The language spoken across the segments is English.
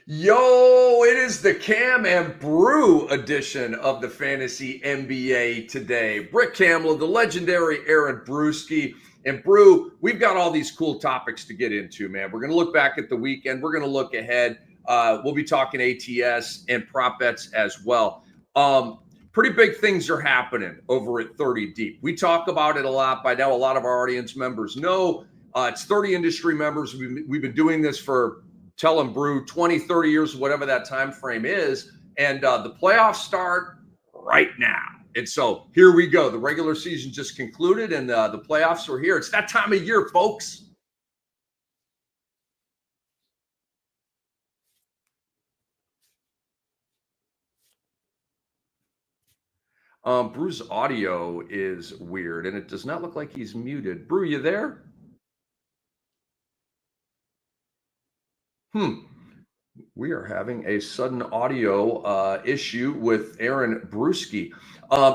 Yo, it is the Cam and Brew edition of the Fantasy NBA today. Brick Kamla, the legendary Aaron Bruski. And Brew, we've got all these cool topics to get into, man. We're going to look back at the weekend. We're going to look ahead. We'll be talking ATS and prop bets as well. Pretty big things are happening over at 30 Deep. We talk about it a lot. By now, a lot of our audience members know it's 30 industry members. We've been doing this for Tell them Brew 20, 30 years, whatever that time frame is. And the playoffs start right now. And so here we go. The regular season just concluded and the playoffs are here. It's that time of year, folks. Brew's audio is weird and it does not look like he's muted. Brew, you there? We are having a sudden audio issue with Aaron Bruski.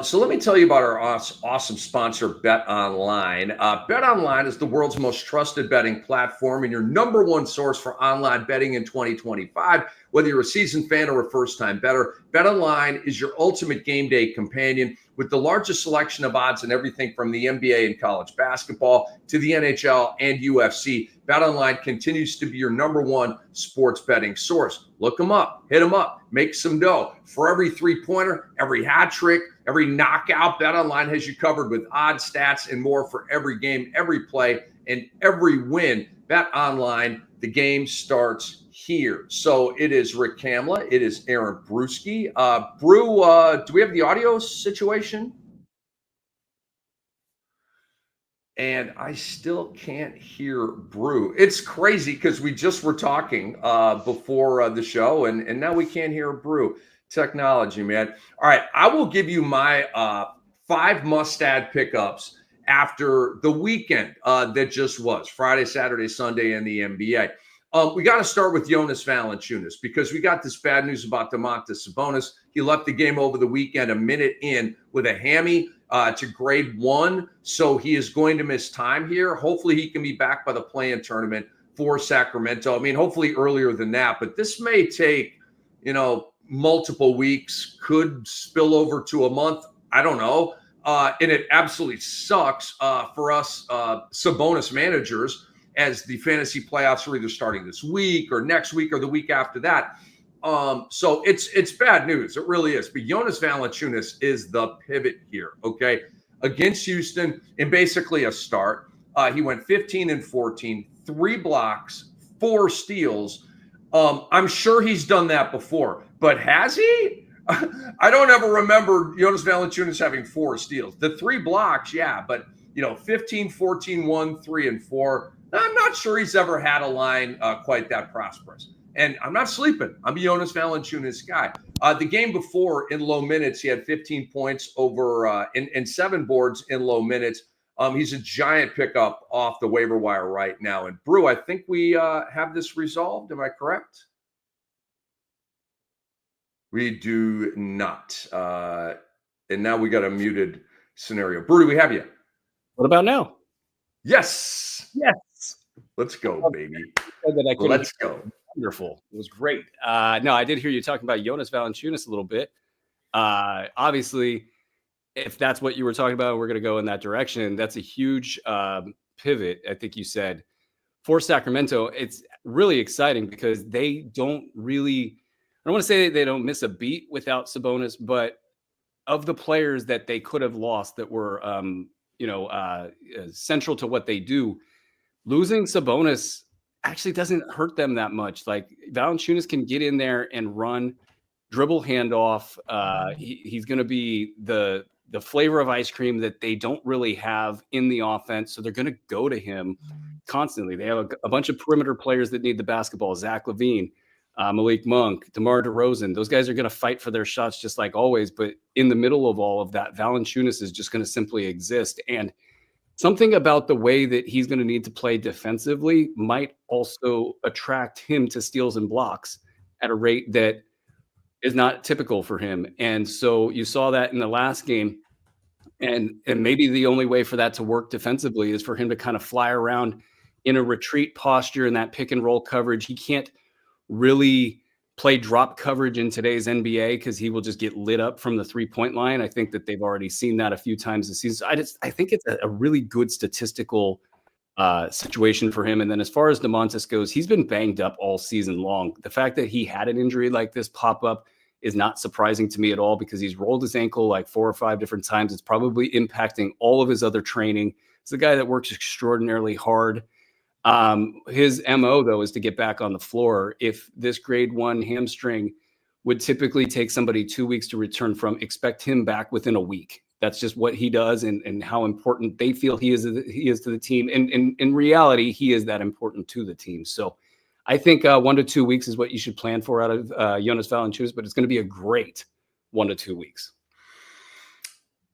So let me tell you about our awesome sponsor, Bet Online. Bet Online is the world's most trusted betting platform and your number one source for online betting in 2025. Whether you're a seasoned fan or a first-time bettor, Bet Online is your ultimate game day companion with the largest selection of odds in everything from the NBA and college basketball to the NHL and UFC. BetOnline continues to be your number one sports betting source. Look them up, hit them up, make some dough. For every three-pointer, every hat trick, every knockout, BetOnline has you covered with odds, stats, and more for every game, every play, and every win. BetOnline, the game starts here. So it is Rick Kamla. It is Aaron Bruski. Brew, do we have the audio situation? And I still can't hear Brew. It's crazy because we just were talking before the show, and now we can't hear Brew. Technology, man. All right, I will give you my 5 must-add pickups after the weekend that just was Friday, Saturday, Sunday, and the NBA. We got to start with Jonas Valanciunas because we got this bad news about Domantas Sabonis. He left the game over the weekend a minute in with a hammy to grade 1. So he is going to miss time here. Hopefully he can be back by the play-in tournament for Sacramento. I mean, hopefully earlier than that, but this may take, multiple weeks, could spill over to a month. I don't know. And it absolutely sucks for us Sabonis managers as the fantasy playoffs are either starting this week or next week or the week after that. So it's bad news. It really is. But Jonas Valanciunas is the pivot here, okay? Against Houston in basically a start. He went 15 and 14, 3 blocks, 4 steals. I'm sure he's done that before, but has he? I don't ever remember Jonas Valanciunas having 4 steals. The 3 blocks, yeah, but 15, 14, 1, 3, and 4. I'm not sure he's ever had a line quite that prosperous. And I'm not sleeping. I'm a Jonas Valanciunas guy. The game before in low minutes, he had 15 points over and 7 boards in low minutes. He's a giant pickup off the waiver wire right now. And Brew, I think we have this resolved. Am I correct? We do not. And now we got a muted scenario. Brew, do we have you? What about now? Yes. Yes. Let's go, baby. Let's go. Wonderful. It was great. No, I did hear you talking about Jonas Valanciunas a little bit. Obviously, if that's what you were talking about, we're going to go in that direction. That's a huge pivot, I think you said, for Sacramento. It's really exciting because they don't really, I don't want to say they don't miss a beat without Sabonis, but of the players that they could have lost that were, central to what they do, losing Sabonis actually doesn't hurt them that much. Like Valanciunas can get in there and run, dribble handoff. He's going to be the flavor of ice cream that they don't really have in the offense. So they're going to go to him constantly. They have a bunch of perimeter players that need the basketball. Zach LaVine, Malik Monk, DeMar DeRozan. Those guys are going to fight for their shots just like always. But in the middle of all of that, Valanciunas is just going to simply exist. And something about the way that he's going to need to play defensively might also attract him to steals and blocks at a rate that is not typical for him. And so you saw that in the last game. And maybe the only way for that to work defensively is for him to kind of fly around in a retreat posture in that pick and roll coverage. He can't really play drop coverage in today's NBA because he will just get lit up from the 3-point line. I think that they've already seen that a few times this season. I think it's a really good statistical situation for him. And then as far as DeMontis goes, he's been banged up all season long. The fact that he had an injury like this pop up is not surprising to me at all because he's rolled his ankle like 4 or 5 different times. It's probably impacting all of his other training. He's a guy that works extraordinarily hard. His MO, though, is to get back on the floor. If this grade 1 hamstring would typically take somebody 2 weeks to return from, expect him back within a week. That's just what he does and how important they feel he is to the team. And in reality, he is that important to the team. So I think 1 to 2 weeks is what you should plan for out of Jonas Valanciunas, but it's going to be a great 1 to 2 weeks.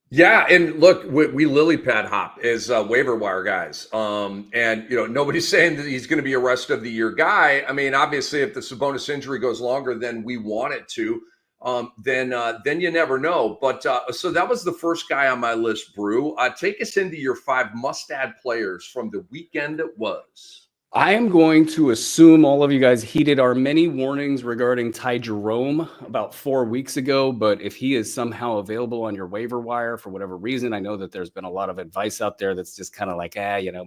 Yeah, and look, we lily pad hop as waiver wire guys, and nobody's saying that he's going to be a rest of the year guy. I mean, obviously, if the Sabonis injury goes longer than we want it to, then you never know. But so that was the first guy on my list, Brew. Take us into your 5 must-add players from the weekend it was. I am going to assume all of you guys heeded our many warnings regarding Ty Jerome about 4 weeks ago, but if he is somehow available on your waiver wire for whatever reason, I know that there's been a lot of advice out there that's just kind of like,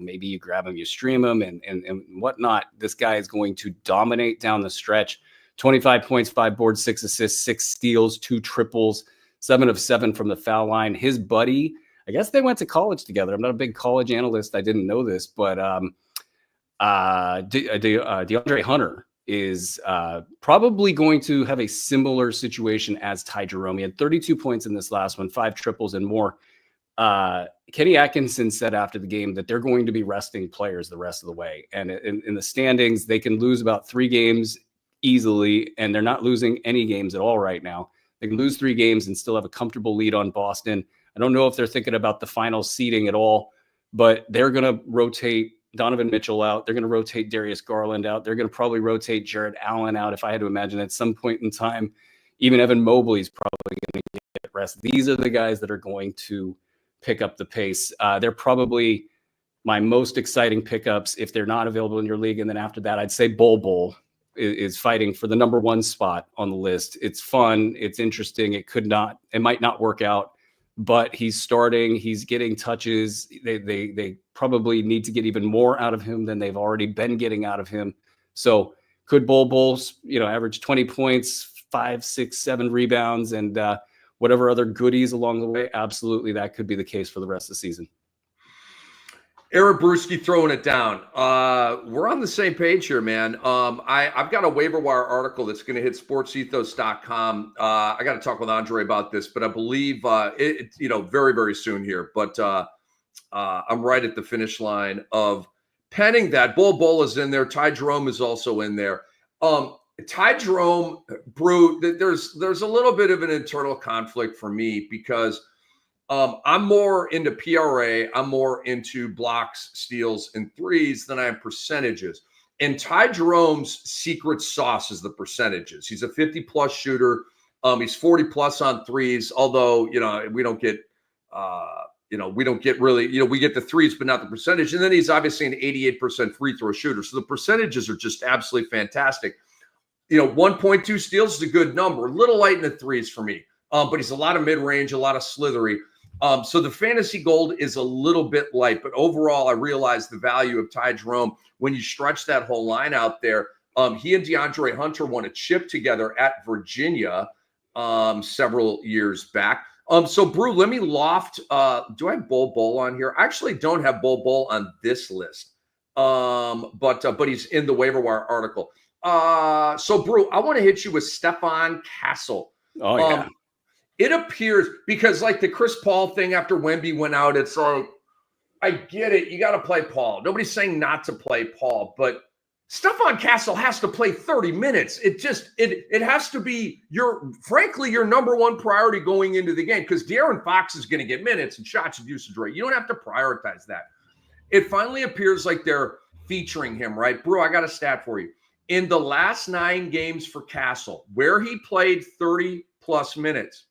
maybe you grab him, you stream him and whatnot. This guy is going to dominate down the stretch. 25 points, 5 boards, 6 assists, 6 steals, 2 triples, 7 of 7 from the foul line. His buddy, I guess they went to college together. I'm not a big college analyst. I didn't know this, but DeAndre Hunter is probably going to have a similar situation as Ty Jerome. He had 32 points in this last one, 5 triples and more. Kenny Atkinson said after the game that they're going to be resting players the rest of the way. And in the standings, they can lose about 3 games easily, and they're not losing any games at all right now. They can lose 3 games and still have a comfortable lead on Boston. I don't know if they're thinking about the final seeding at all, but they're going to rotate Donovan Mitchell out. They're going to rotate Darius Garland out. They're going to probably rotate Jared Allen out. If I had to imagine at some point in time, even Evan Mobley's probably going to get rest. These are the guys that are going to pick up the pace. They're probably my most exciting pickups if they're not available in your league. And then after that, I'd say Bol is fighting for the number 1 spot on the list. It's fun. It's interesting. It might not work out, but he's starting. He's getting touches. They probably need to get even more out of him than they've already been getting out of him. So could Bol average 20 points, 5, 6, 7 rebounds, and whatever other goodies along the way? Absolutely, that could be the case for the rest of the season. Aaron Bruski throwing it down. We're on the same page here, man. I've got a waiver wire article that's going to hit sportsethos.com. I got to talk with Andre about this, but I believe very, very soon here. But I'm right at the finish line of penning that. Bol is in there. Ty Jerome is also in there. Ty Jerome, Brew, there's a little bit of an internal conflict for me because I'm more into PRA. I'm more into blocks, steals, and threes than I am percentages. And Ty Jerome's secret sauce is the percentages. He's a 50-plus shooter. He's 40-plus on threes, although, we don't get, we get the threes, but not the percentage. And then he's obviously an 88% free throw shooter. So the percentages are just absolutely fantastic. 1.2 steals is a good number. A little light in the threes for me. But he's a lot of mid-range, a lot of slithery. So the fantasy gold is a little bit light, but overall, I realize the value of Ty Jerome when you stretch that whole line out there. He and DeAndre Hunter won a chip together at Virginia several years back. So Brew, let me loft. Do I have Bol on here? I actually don't have Bol on this list, but he's in the waiver wire article. So Brew, I want to hit you with Stephon Castle. Oh yeah. It appears because like the Chris Paul thing after Wemby went out, it's like, I get it. You got to play Paul. Nobody's saying not to play Paul, but Stephon Castle has to play 30 minutes. It has to be your number 1 priority going into the game because De'Aaron Fox is going to get minutes and shots and usage rate. You don't have to prioritize that. It finally appears like they're featuring him, right? Bro, I got a stat for you. In the last 9 games for Castle, where he played 30-plus minutes,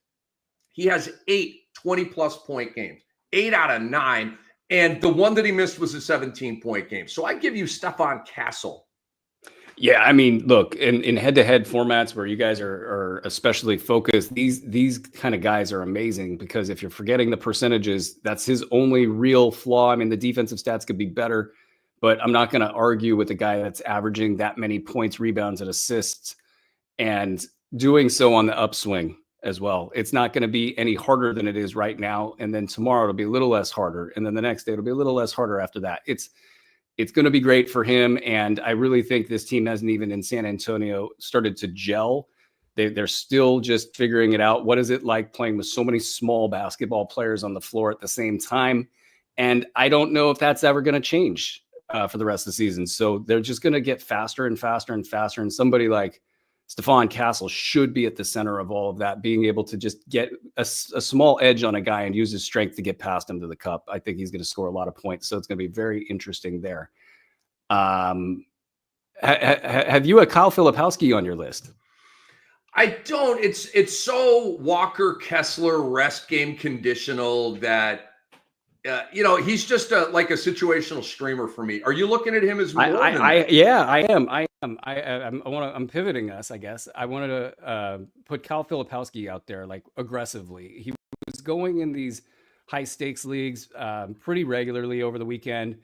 he has 8 20-plus point games, 8 out of 9. And the one that he missed was a 17-point game. So I give you Stephon Castle. Yeah, I mean, look, in head-to-head formats where you guys are especially focused, these kind of guys are amazing because if you're forgetting the percentages, that's his only real flaw. I mean, the defensive stats could be better, but I'm not going to argue with a guy that's averaging that many points, rebounds, and assists and doing so on the upswing as well. It's not going to be any harder than it is right now, and then tomorrow it'll be a little less harder, and then the next day it'll be a little less harder after that. It's going to be great for him. And I really think this team hasn't even in San Antonio started to gel. They're still just figuring it out. What is it like playing with so many small basketball players on the floor at the same time? And I don't know if that's ever going to change for the rest of the season. So they're just going to get faster and faster and faster. And somebody like Stephon Castle should be at the center of all of that, being able to just get a small edge on a guy and use his strength to get past him to the cup. I think he's going to score a lot of points. So it's going to be very interesting there. Have you a Kyle Filipowski on your list? I don't. It's so Walker Kessler rest game conditional that he's just like a situational streamer for me. Are you looking at him as more? Yeah, I am. I'm pivoting us, I guess. I wanted to put Kyle Filipowski out there like aggressively. He was going in these high stakes leagues pretty regularly over the weekend.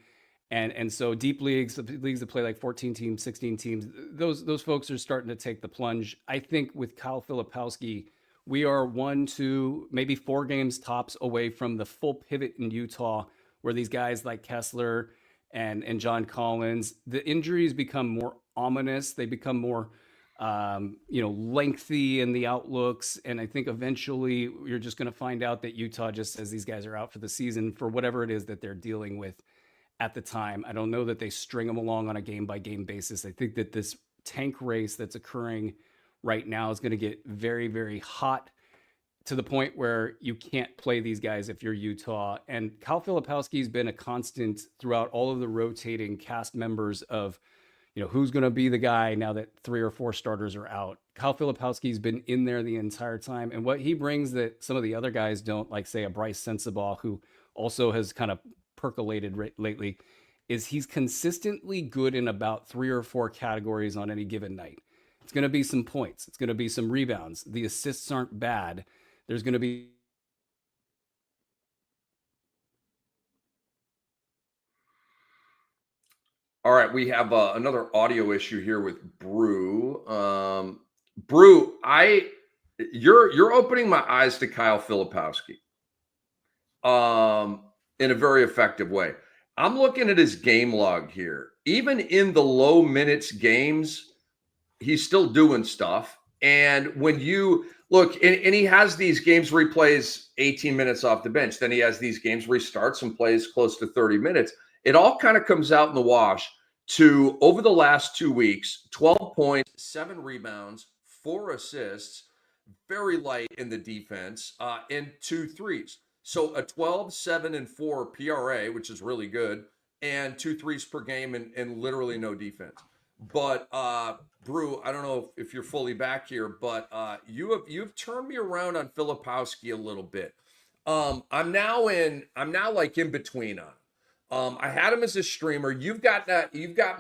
And so deep leagues that play like 14 teams, 16 teams, those folks are starting to take the plunge. I think with Kyle Filipowski, we are 1, 2, maybe 4 games tops away from the full pivot in Utah, where these guys like Kessler and John Collins, the injuries become more ominous. They become more, lengthy in the outlooks. And I think eventually you're just going to find out that Utah just says these guys are out for the season for whatever it is that they're dealing with at the time. I don't know that they string them along on a game-by-game basis. I think that this tank race that's occurring right now is going to get very, very hot to the point where you can't play these guys if you're Utah. And Kyle Filipowski has been a constant throughout all of the rotating cast members of, who's going to be the guy now that 3 or 4 starters are out. Kyle Filipowski's been in there the entire time. And what he brings that some of the other guys don't, like say a Bryce Sensabaugh, who also has kind of percolated lately, is he's consistently good in about 3 or 4 categories on any given night. It's going to be some points. It's going to be some rebounds. The assists aren't bad. There's going to be. All right, we have another audio issue here with Brew. Brew, you're opening my eyes to Kyle Filipowski in a very effective way. I'm looking at his game log here. Even in the low minutes games, he's still doing stuff. And when you look, and he has these games where he plays 18 minutes off the bench. Then he has these games where he starts and plays close to 30 minutes. It all kind of comes out in the wash to over the last 2 weeks, 12 points, 7 rebounds, 4 assists, very light in the defense, and 2 threes. So a 12, 7, and 4 PRA, which is really good, and 2 threes per game and literally no defense. But Brew, I don't know if you're fully back here, but you've turned me around on Filipowski a little bit. I'm now like in between on him. I had him as a streamer. You've got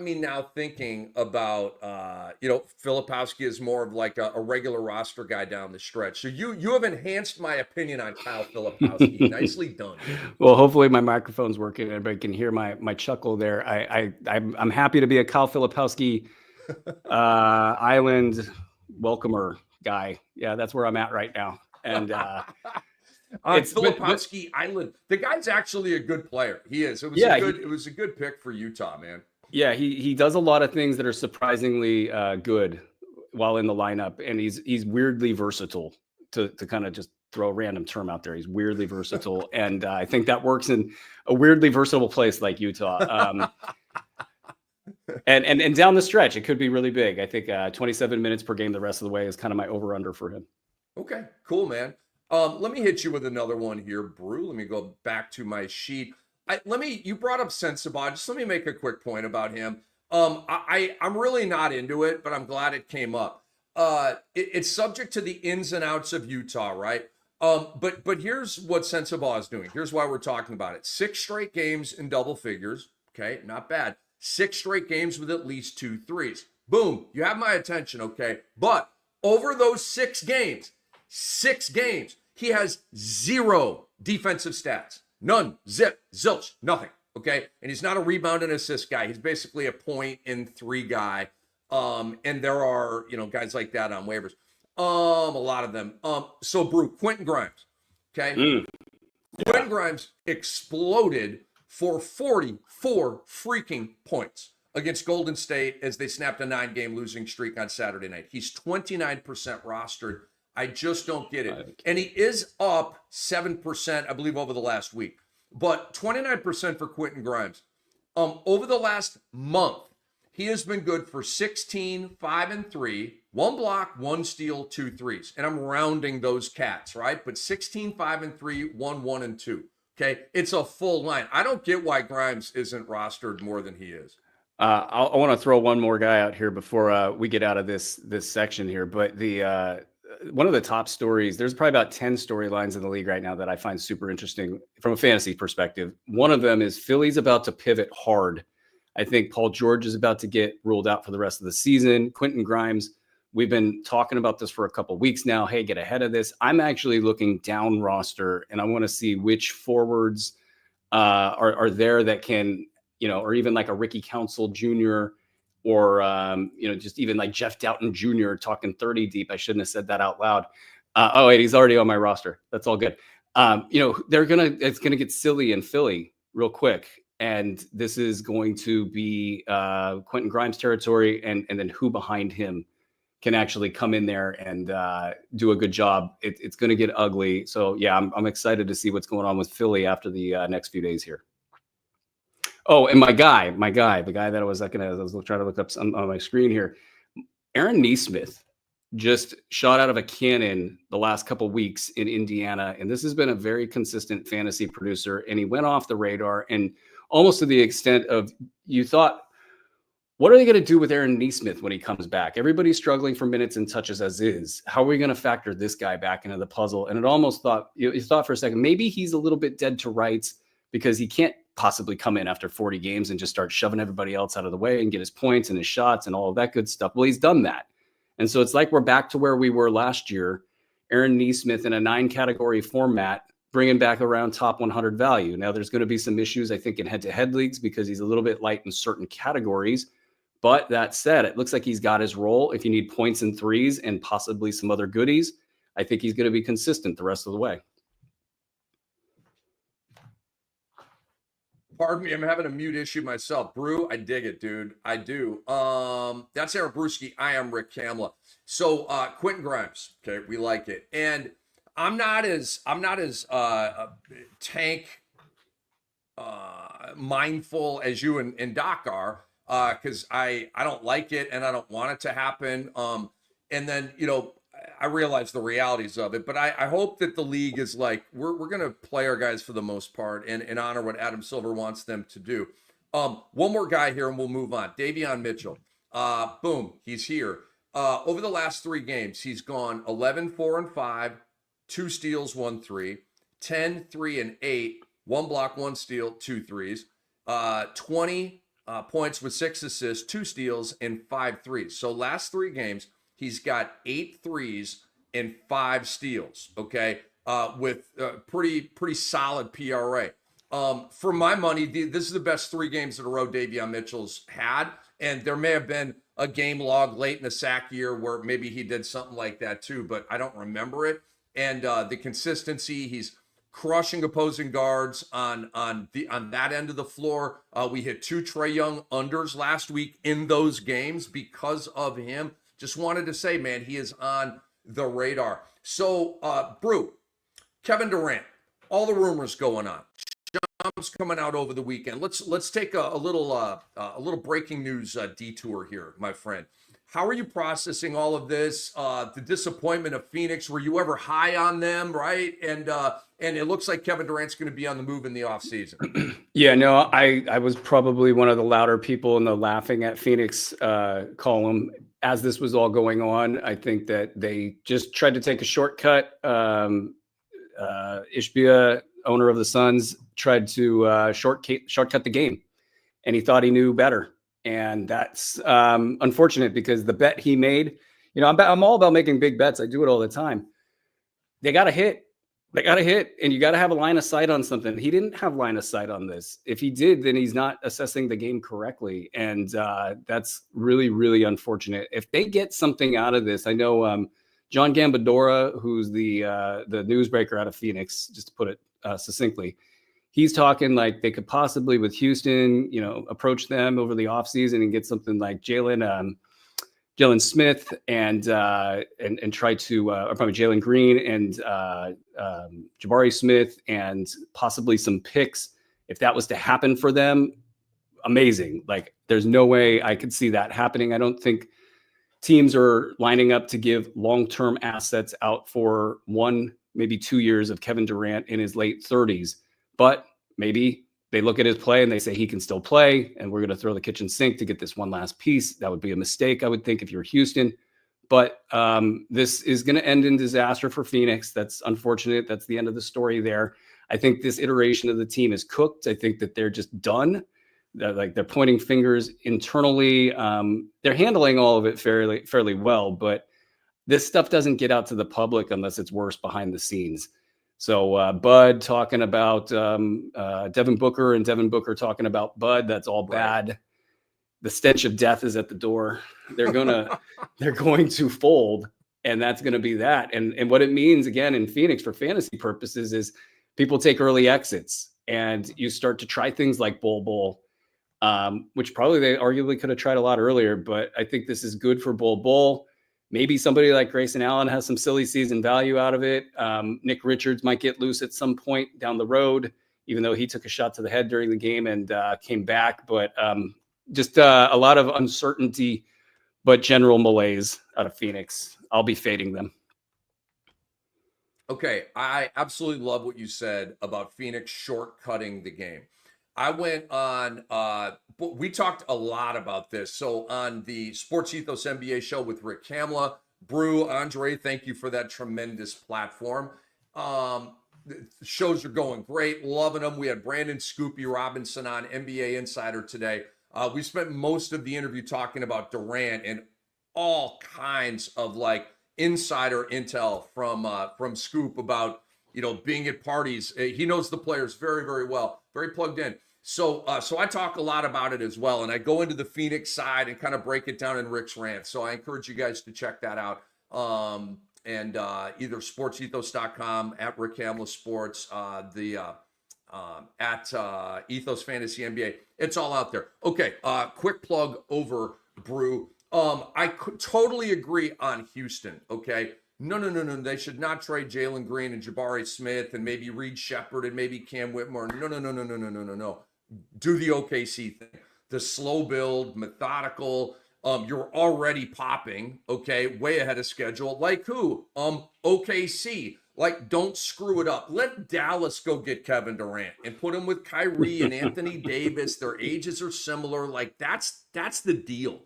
me now thinking about Filipowski is more of like a regular roster guy down the stretch. So you have enhanced my opinion on Kyle Filipowski. Nicely done. Well, hopefully my microphone's working. Everybody can hear my chuckle there. I'm happy to be a Kyle Filipowski Island welcomer guy. Yeah, that's where I'm at right now. And it's Filipowski Island. The guy's actually a good player. He is. It was a good pick for Utah, man. Yeah, he does a lot of things that are surprisingly good while in the lineup, and he's weirdly versatile. To kind of just throw a random term out there, he's weirdly versatile, and I think that works in a weirdly versatile place like Utah. And down the stretch, it could be really big. I think 27 minutes per game the rest of the way is kind of my over/under for him. Okay, cool, man. Let me hit you with another one here, Brew. Let me go back to my sheet. You brought up Sensabaugh. Just let me make a quick point about him. I'm really not into it, but I'm glad it came up. It's subject to the ins and outs of Utah, right? But here's what Sensabaugh is doing. Here's why we're talking about it. 6 straight games in double figures. Okay, not bad. 6 straight games with at least 2 threes. Boom, you have my attention, okay? But over those 6 games, he has 0 defensive stats. None, zip, zilch, nothing, okay? And he's not a rebound and assist guy. He's basically a point in 3 guy. And there are, guys like that on waivers. A lot of them. So Brew, Quentin Grimes, okay? Quentin Grimes exploded for 44 freaking points against Golden State as they snapped a 9-game losing streak on Saturday night. He's 29% rostered. I just don't get it. And he is up 7%, I believe, over the last week. But 29% for Quentin Grimes. Over the last month, he has been good for 16, 5 and 3, 1 block, 1 steal, 2 threes. And I'm rounding those cats, right? But 16, 5 and 3, 1, 1 and 2. Okay. It's a full line. I don't get why Grimes isn't rostered more than he is. I want to throw one more guy out here before we get out of this section here. But the one of the top stories, there's probably about 10 storylines in the league right now that I find super interesting from a fantasy perspective. One of them is Philly's about to pivot hard. I think Paul George is about to get ruled out for the rest of the season. Quentin Grimes, we've been talking about this for a couple of weeks now. Hey, get ahead of this. I'm actually looking down roster, and I want to see which forwards are there that can, or even like a Ricky Council Jr. or, just even like Jeff Doughton Jr. talking 30 deep. I shouldn't have said that out loud. Oh, wait, he's already on my roster. That's all good. It's going to get silly in Philly real quick. And this is going to be Quentin Grimes territory, and then who behind him can actually come in there and do a good job. It's going to get ugly. So, yeah, I'm excited to see what's going on with Philly after the next few days here. Oh, and the guy that I was trying to look up on my screen here, Aaron Nesmith just shot out of a cannon the last couple of weeks in Indiana. And this has been a very consistent fantasy producer. And he went off the radar, and almost to the extent of you thought, what are they going to do with Aaron Nesmith when he comes back? Everybody's struggling for minutes and touches as is. How are we going to factor this guy back into the puzzle? And it almost you thought for a second, maybe he's a little bit dead to rights because he can't possibly come in after 40 games and just start shoving everybody else out of the way and get his points and his shots and all of that good stuff. Well, he's done that. And so it's like we're back to where we were last year. Aaron Nesmith in a 9-category format, bringing back around top 100 value. Now, there's going to be some issues, I think, in head-to-head leagues because he's a little bit light in certain categories. But that said, it looks like he's got his role. If you need points and threes and possibly some other goodies, I think he's going to be consistent the rest of the way. Pardon me, I'm having a mute issue myself. Brew, I dig it, dude. I do. That's Aaron Bruski. I am Rick Kamla. So Quentin Grimes, okay, we like it. And I'm not as tank mindful as you and Doc are, because I don't like it and I don't want it to happen. And then, I realize the realities of it, but I hope that the league is like, we're going to play our guys for the most part and honor what Adam Silver wants them to do. One more guy here and we'll move on. Davion Mitchell. Boom, he's here. Over the last 3 games, he's gone 11, 4 and 5, 2 steals, 1 3, 10, 3 and 8, 1 block, 1 steal, 2 threes, 20 points with 6 assists, 2 steals, and 5 threes. So last 3 games, he's got 8 threes and 5 steals, okay, with pretty solid PRA. For my money, this is the best 3 games in a row Davion Mitchell's had, and there may have been a game log late in the sack year where maybe he did something like that too, but I don't remember it. And the consistency, he's crushing opposing guards on that end of the floor. We hit 2 Trae Young unders last week in those games because of him. Just wanted to say, man, he is on the radar. So, Brew, Kevin Durant, all the rumors going on. Jump's coming out over the weekend. Let's take a little breaking news detour here, my friend. How are you processing all of this? The disappointment of Phoenix. Were you ever high on them, right? And it looks like Kevin Durant's going to be on the move in the offseason. Yeah, no, I was probably one of the louder people in the laughing at Phoenix column as this was all going on. I think that they just tried to take a shortcut. Ishbia, owner of the Suns, tried to shortcut the game, and he thought he knew better. And that's unfortunate because the bet he made, I'm all about making big bets. I do it all the time. They got to hit. They got to hit, and you got to have a line of sight on something. He didn't have line of sight on this. If he did, then he's not assessing the game correctly, and that's really, really unfortunate. If they get something out of this, I know John Gambadora, who's the newsbreaker out of Phoenix, just to put it succinctly, he's talking like they could possibly with Houston, approach them over the offseason and get something like Jalen Smith and try to, or probably Jalen Green and Jabari Smith and possibly some picks. If that was to happen for them, amazing. Like there's no way I could see that happening. I don't think teams are lining up to give long-term assets out for 1, maybe 2 years of Kevin Durant in his late 30s. But maybe they look at his play and they say he can still play, and we're going to throw the kitchen sink to get this one last piece. That would be a mistake, I would think, if you're Houston. But this is going to end in disaster for Phoenix. That's unfortunate. That's the end of the story there. I think this iteration of the team is cooked. I think that they're just done. They're pointing fingers internally. They're handling all of it fairly well, but this stuff doesn't get out to the public unless it's worse behind the scenes. So Bud talking about Devin Booker and Devin Booker talking about Bud. That's all bad. Right. The stench of death is at the door. They're going to fold, and that's going to be that. And what it means again in Phoenix for fantasy purposes is people take early exits, and you start to try things like Bol, which probably they arguably could have tried a lot earlier. But I think this is good for Bol. Maybe somebody like Grayson Allen has some silly season value out of it. Nick Richards might get loose at some point down the road, even though he took a shot to the head during the game and came back. But just a lot of uncertainty, but general malaise out of Phoenix. I'll be fading them. Okay, I absolutely love what you said about Phoenix shortcutting the game. I went on, we talked a lot about this. So on the Sports Ethos NBA show with Rick Kamla, Brew, Andre, thank you for that tremendous platform. The shows are going great, loving them. We had Brandon Scoopy Robinson on, NBA Insider today. We spent most of the interview talking about Durant and all kinds of like insider intel from Scoop about, being at parties. He knows the players very, very well, very plugged in. So I talk a lot about it as well. And I go into the Phoenix side and kind of break it down in Rick's rant. So I encourage you guys to check that out. And either sportsethos.com, at Rick Kamla Sports, at Ethos Fantasy NBA. It's all out there. Okay, quick plug over Brew. I totally agree on Houston, okay? No. They should not trade Jalen Green and Jabari Smith and maybe Reed Shepard and maybe Cam Whitmore. No. Do the OKC thing. The slow build, methodical. You're already popping, okay, way ahead of schedule. Like who? OKC. Like, don't screw it up. Let Dallas go get Kevin Durant and put him with Kyrie and Anthony Davis. Their ages are similar. Like, that's the deal.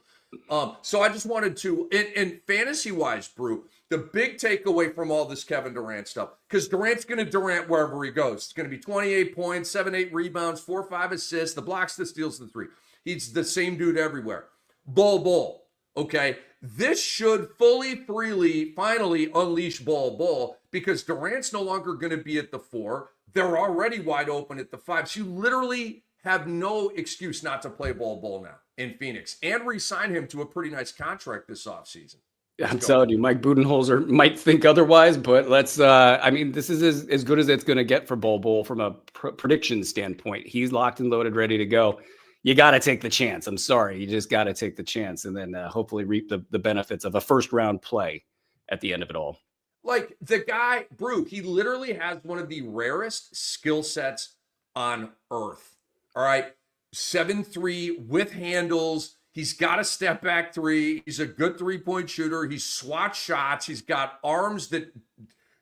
So I just wanted to, and fantasy-wise, Brew, the big takeaway from all this Kevin Durant stuff, because Durant's going to Durant wherever he goes. It's going to be 28 points, 7-8 rebounds, 4-5 assists, the blocks, the steals, the three. He's the same dude everywhere. Bol, okay? This should finally unleash Bol, because Durant's no longer going to be at the 4. They're already wide open at the 5. So you literally have no excuse not to play Bol now in Phoenix and re-sign him to a pretty nice contract this offseason. I'm telling you, Mike Budenholzer might think otherwise, but let's, this is as good as it's going to get for Bol from a prediction standpoint. He's locked and loaded, ready to go. You got to take the chance. I'm sorry. You just got to take the chance and then hopefully reap the benefits of a first round play at the end of it all. Like the guy, Brew, he literally has one of the rarest skill sets on earth. All right. 7'3" with handles. He's got a step back 3. He's a good 3-point shooter. He's swat shots. He's got arms that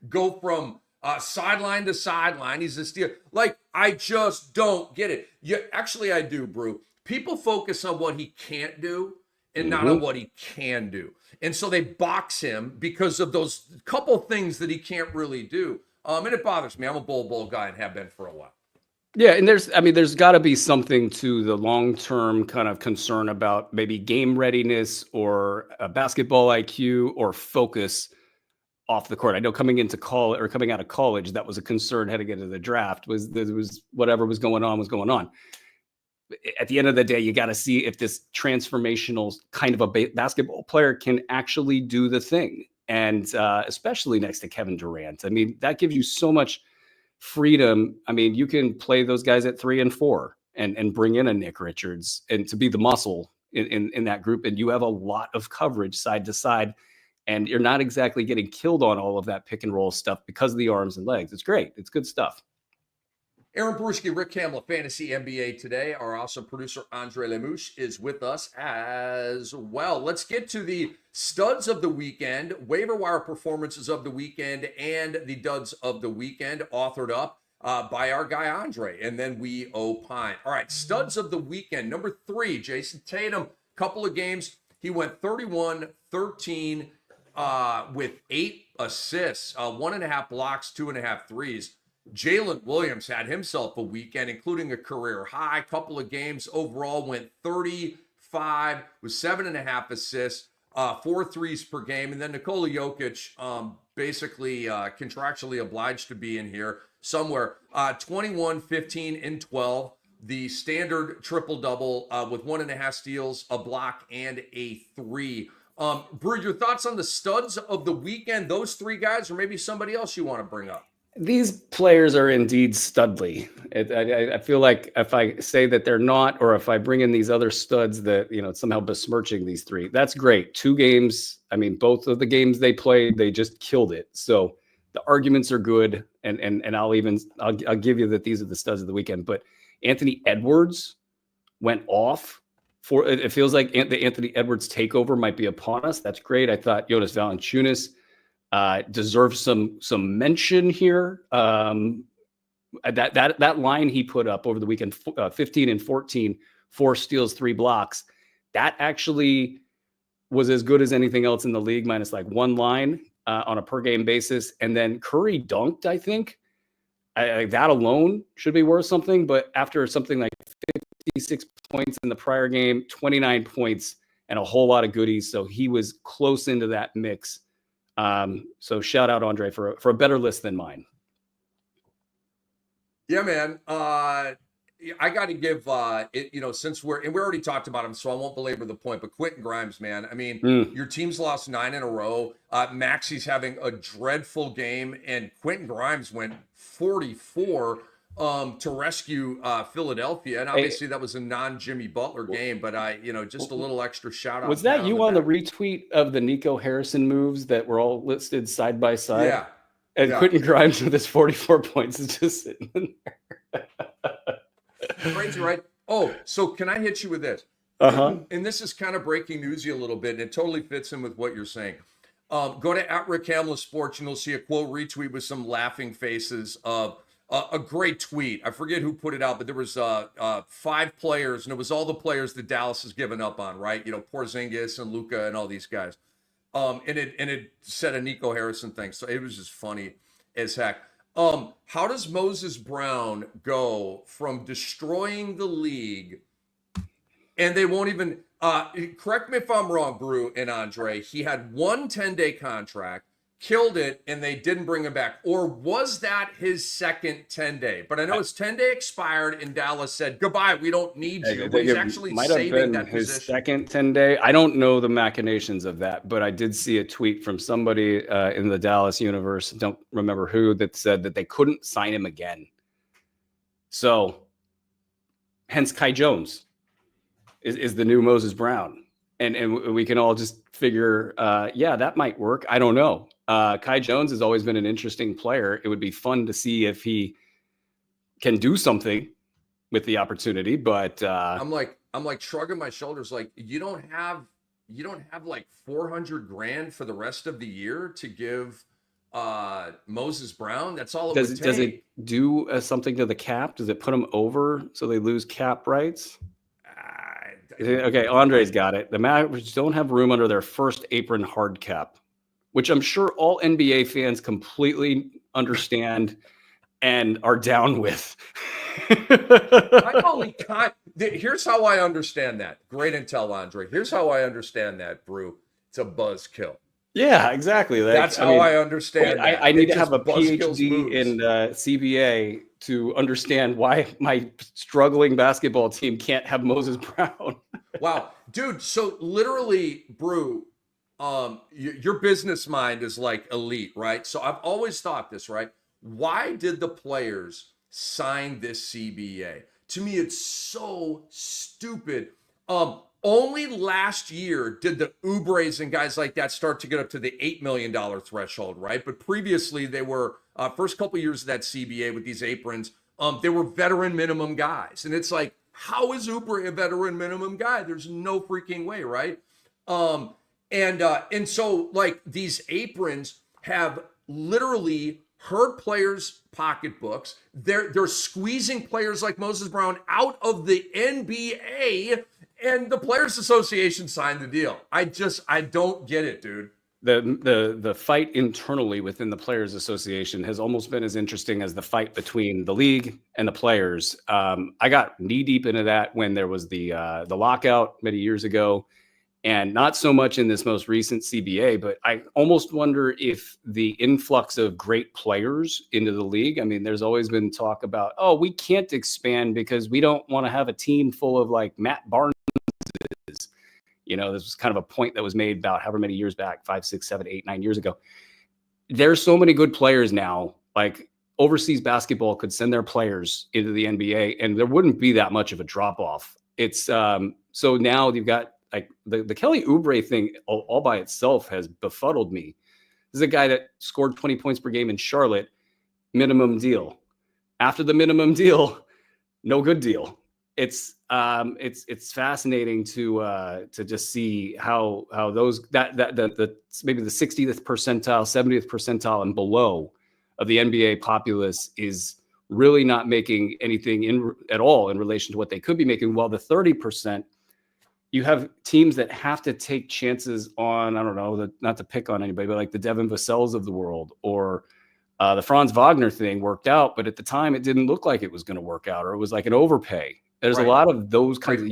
go from sideline to sideline. He's a steal. Like, I just don't get it. Actually, I do, Brew. People focus on what he can't do and not on what he can do. And so they box him because of those couple things that he can't really do. And it bothers me. I'm a Bol guy and have been for a while. Yeah, and there's got to be something to the long-term kind of concern about maybe game readiness or basketball IQ or focus off the court. I know coming into college or coming out of college, that was a concern heading into the draft. Was there was whatever was going on was going on. At the end of the day, you got to see if this transformational kind of a basketball player can actually do the thing, and especially next to Kevin Durant. I mean, that gives you so much freedom. I mean, you can play those guys at 3 and 4 and bring in a Nick Richards and to be the muscle in that group. And you have a lot of coverage side to side. And you're not exactly getting killed on all of that pick and roll stuff because of the arms and legs. It's great. It's good stuff. Aaron Bruski, Rick Kamla, Fantasy NBA Today. Our awesome producer, Andre Lemouche, is with us as well. Let's get to the studs of the weekend, waiver wire performances of the weekend, and the duds of the weekend, authored up by our guy, Andre. And then we opine. All right, studs of the weekend. Number 3, Jason Tatum. Couple of games. He went 31, 13 with 8 assists, 1.5 blocks, 2.5 threes. Jalen Williams had himself a weekend, including a career high. Couple of games overall, went 35 with 7.5 assists, 4 threes per game. And then Nikola Jokic, basically contractually obliged to be in here somewhere. 21, 15, and 12. The standard triple-double with 1.5 steals, a block, and a 3. Brew, your thoughts on the studs of the weekend, those 3 guys, or maybe somebody else you want to bring up? These players are indeed studly. I feel like if I say that they're not, or if I bring in these other studs that, it's somehow besmirching these 3, that's great. 2 games. I mean, both of the games they played, they just killed it. So the arguments are good. And I'll give you that these are the studs of the weekend. But Anthony Edwards went off. It feels like the Anthony Edwards takeover might be upon us. That's great. I thought Jonas Valanciunas deserves some mention here. That line he put up over the weekend, 15 and 14, 4 steals, 3 blocks. That actually was as good as anything else in the league, minus like 1 line on a per game basis. And then Curry dunked, I think. That alone should be worth something. But after something like 56 points in the prior game, 29 points, and a whole lot of goodies. So he was close into that mix. So shout out Andre for a better list than mine. Yeah, man. I got to give since we already talked about him, so I won't belabor the point, but Quentin Grimes, man. I mean, your team's lost 9 in a row. Maxi's having a dreadful game, and Quentin Grimes went 44 to rescue Philadelphia. And obviously that was a non-Jimmy Butler game, but just a little extra shout out. Was that you on the retweet of the Nico Harrison moves that were all listed side by side? Yeah. And yeah. Quentin Grimes with his 44 points is just sitting in there. Crazy, right? Oh, so can I hit you with this? Uh-huh. And this is kind of breaking newsy a little bit, and it totally fits in with what you're saying. Go to @RickHamlin Sports, and you'll see a quote retweet with some laughing faces of a great tweet. I forget who put it out, but there was 5 players, and it was all the players that Dallas has given up on, right? Porzingis and Luka and all these guys. And it said a Nico Harrison thing, so it was just funny as heck. How does Moses Brown go from destroying the league, and they won't even correct me if I'm wrong, Brew and Andre, he had 1 10-day contract, killed it, and they didn't bring him back? Or was that his second 10-day? But I know his 10-day expired, and Dallas said, goodbye, we don't need you. But he's actually saving that his position. Second 10-day. I don't know the machinations of that, but I did see a tweet from somebody in the Dallas universe, don't remember who, that said that they couldn't sign him again. So, hence Kai Jones is the new Moses Brown. And we can all just figure, that might work. I don't know. Kai Jones has always been an interesting player. It would be fun to see if he can do something with the opportunity, but I'm like shrugging my shoulders, like you don't have like $400,000 for the rest of the year to give Moses Brown. That's all it would take. Does it do something to the cap? Does it put them over so they lose cap rights? Okay, Andre's got it. The Mavericks don't have room under their first apron hard cap, which I'm sure all NBA fans completely understand and are down with. I'm only here's how I understand that. Great intel, Andre. Here's how I understand that, Brew. It's a buzzkill. Yeah, exactly. Like, That's how I understand that. I need It to have just a buzzkills PhD moves. in CBA to understand why my struggling basketball team can't have Moses Brown. Wow, dude. So literally, Brew, your business mind is like elite, right? So I've always thought this, right? Why did the players sign this CBA? To me, it's so stupid. Only last year did the Ubres and guys like that start to get up to the $8 million threshold, right? But previously, they were first couple years of that CBA with these aprons. They were veteran minimum guys, and it's like, how is Ubre a veteran minimum guy? There's no freaking way, right? And so like these aprons have literally hurt players' pocketbooks. They're squeezing players like Moses Brown out of the NBA, and the Players Association signed the deal. I don't get it, dude. The fight internally within the Players Association has almost been as interesting as the fight between the league and the players. I got knee deep into that when there was the lockout many years ago, and not so much in this most recent CBA. But I almost wonder if the influx of great players into the league. I mean, there's always been talk about, oh, we can't expand because we don't want to have a team full of like Matt Barnes. You know, this was kind of a point that was made about however many years back, 5, 6, 7, 8, 9 years ago. There's so many good players now. Like overseas basketball could send their players into the NBA, and there wouldn't be that much of a drop off. It's so now you've got like the Kelly Oubre thing all by itself has befuddled me. This is a guy that scored 20 points per game in Charlotte, minimum deal. After the minimum deal, no good deal. It's fascinating to just see how those that maybe the 60th percentile, 70th percentile and below of the NBA populace is really not making anything at all in relation to what they could be making. While the 30%, you have teams that have to take chances on, I don't know, not to pick on anybody, but like the Devin Vassell's of the world, or the Franz Wagner thing worked out, but at the time it didn't look like it was going to work out, or it was like an overpay. There's a lot of those kinds of,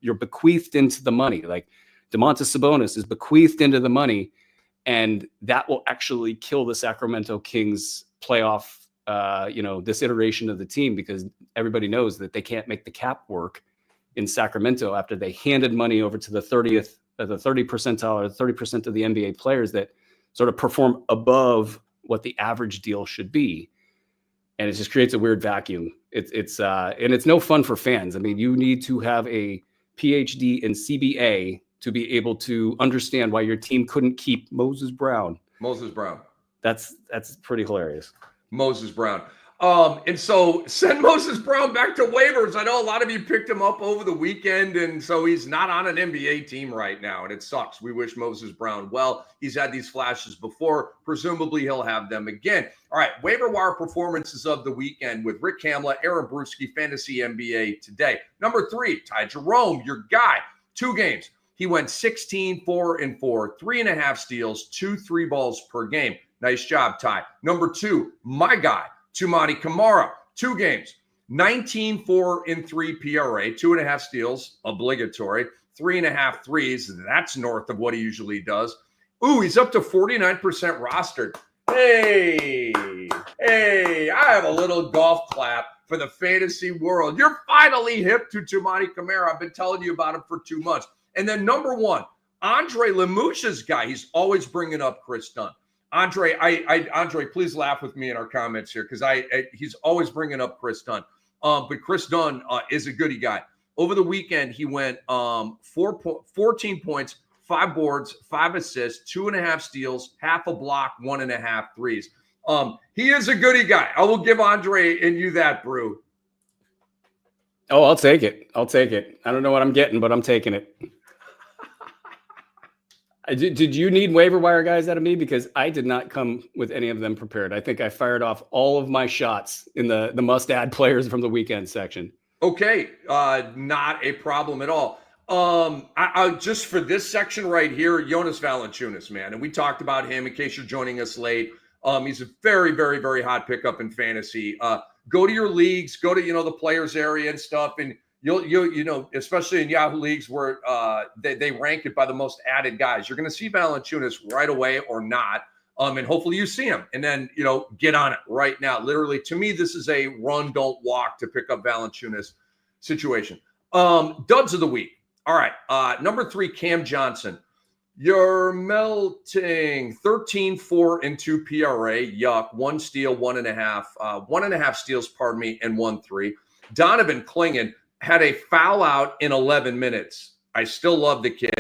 you're bequeathed into the money. Like Domantas Sabonis is bequeathed into the money, and that will actually kill the Sacramento Kings playoff, this iteration of the team, because everybody knows that they can't make the cap work in Sacramento after they handed money over to the 30 percentile or 30% of the NBA players that sort of perform above what the average deal should be. And it just creates a weird vacuum. And it's no fun for fans. I mean, you need to have a PhD in CBA to be able to understand why your team couldn't keep Moses Brown. That's pretty hilarious. Moses Brown. And so send Moses Brown back to waivers. I know a lot of you picked him up over the weekend, and so he's not on an NBA team right now, and it sucks. We wish Moses Brown well. He's had these flashes before. Presumably he'll have them again. All right, waiver wire performances of the weekend with Rick Kamla, Aaron Bruski, Fantasy NBA today. Number 3, Ty Jerome, your guy. 2 games. He went 16, 4, and 4, 3.5 steals, 2 3-balls per game. Nice job, Ty. Number 2, my guy, Tumani Kamara, 2 games, 19, 4, and 3 PRA, 2.5 steals, obligatory, 3.5 threes. That's north of what he usually does. Ooh, he's up to 49% rostered. Hey, I have a little golf clap for the fantasy world. You're finally hip to Tumani Kamara. I've been telling you about him for 2 months. And then number 1, Andre Lemouche's guy. He's always bringing up Chris Dunn. Andre, Andre, please laugh with me in our comments here, because he's always bringing up Chris Dunn. But Chris Dunn is a goody guy. Over the weekend, he went 14 points, 5 boards, 5 assists, 2.5 steals, half a block, 1.5 threes. He is a goody guy. I will give Andre and you that, Brew. Oh, I'll take it. I don't know what I'm getting, but I'm taking it. Did you need waiver wire guys out of me? Because I did not come with any of them prepared. I think I fired off all of my shots in the must-add players from the weekend section. Okay, not a problem at all. I just for this section right here, Jonas Valanciunas, man. And we talked about him in case you're joining us late. He's a very, very, very hot pickup in fantasy. go to your leagues, go to, the players area and stuff. And you'll especially in Yahoo leagues where they rank it by the most added guys, you're going to see Valanciunas right away or not. And hopefully you see him and then, get on it right now. Literally, to me, this is a run, don't walk to pick up Valanciunas situation. Duds of the week. All right. Number 3, Cam Johnson. You're melting 13, 4, and 2 PRA. Yuck. 1 steal, 1.5. 1.5 steals, pardon me, and 1 3. Donovan Clingan had a foul out in 11 minutes. I still love the kid,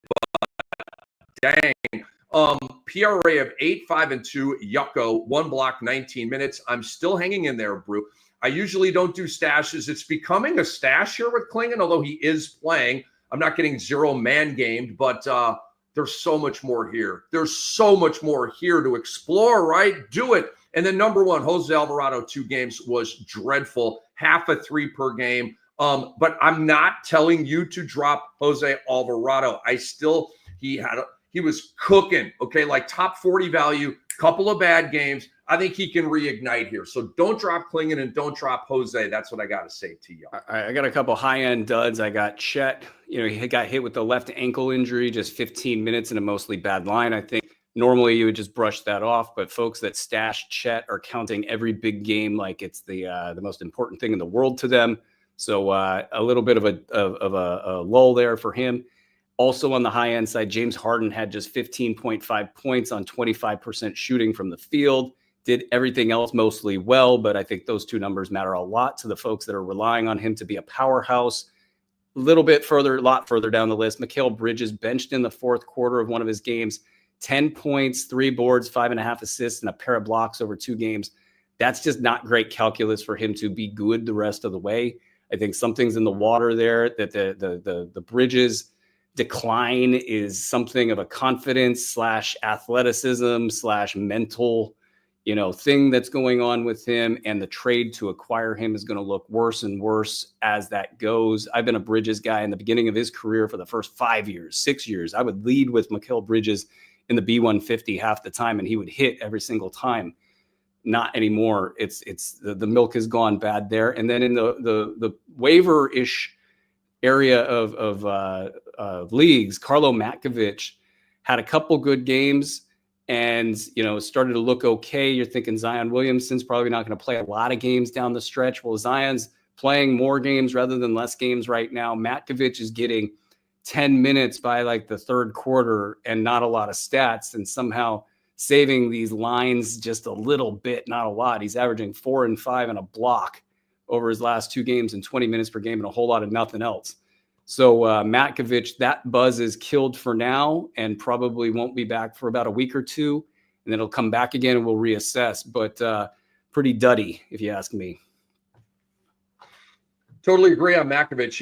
but dang. PRA of 8, 5, and 2. Yucko. 1 block, 19 minutes. I'm still hanging in there, Brew. I usually don't do stashes. It's becoming a stash here with Clingan, although he is playing. I'm not getting 0 man gamed, but there's so much more here. There's so much more here to explore, right? Do it. And then number 1, Jose Alvarado, 2 games was dreadful. Half a 3 per game. But I'm not telling you to drop Jose Alvarado. He was cooking, okay? Like top 40 value, couple of bad games. I think he can reignite here. So don't drop Clingan and don't drop Jose. That's what I got to say to you. I got a couple high-end duds. I got Chet. He got hit with the left ankle injury, just 15 minutes in a mostly bad line. I think normally you would just brush that off, but folks that stash Chet are counting every big game like it's the most important thing in the world to them. So a little bit of a lull there for him. Also on the high-end side, James Harden had just 15.5 points on 25% shooting from the field. Did everything else mostly well, but I think those 2 numbers matter a lot to the folks that are relying on him to be a powerhouse. A lot further down the list, Mikal Bridges benched in the 4th quarter of one of his games, 10 points, 3 boards, 5.5 assists, and a pair of blocks over 2 games. That's just not great calculus for him to be good the rest of the way. I think something's in the water there, that the Bridges decline is something of a confidence / athleticism / mental thing that's going on with him, and the trade to acquire him is going to look worse and worse as that goes. I've been a Bridges guy in the beginning of his career for the first 5 years, 6 years. I would lead with Mikal Bridges in the B150 half the time, and he would hit every single time. Not anymore. It's the milk has gone bad there. And then in the waiver-ish area of leagues, Carlo Matkovic had a couple good games. And, it started to look okay. You're thinking Zion Williamson's probably not going to play a lot of games down the stretch. Well, Zion's playing more games rather than less games right now. Matkovic is getting 10 minutes by like the 3rd quarter and not a lot of stats, and somehow saving these lines just a little bit, not a lot. He's averaging 4 and 5 and a block over his last 2 games and 20 minutes per game and a whole lot of nothing else. So Matkovic, that buzz is killed for now and probably won't be back for about a week or 2. And then it'll come back again and we'll reassess. But pretty duddy, if you ask me. Totally agree on Matkovic.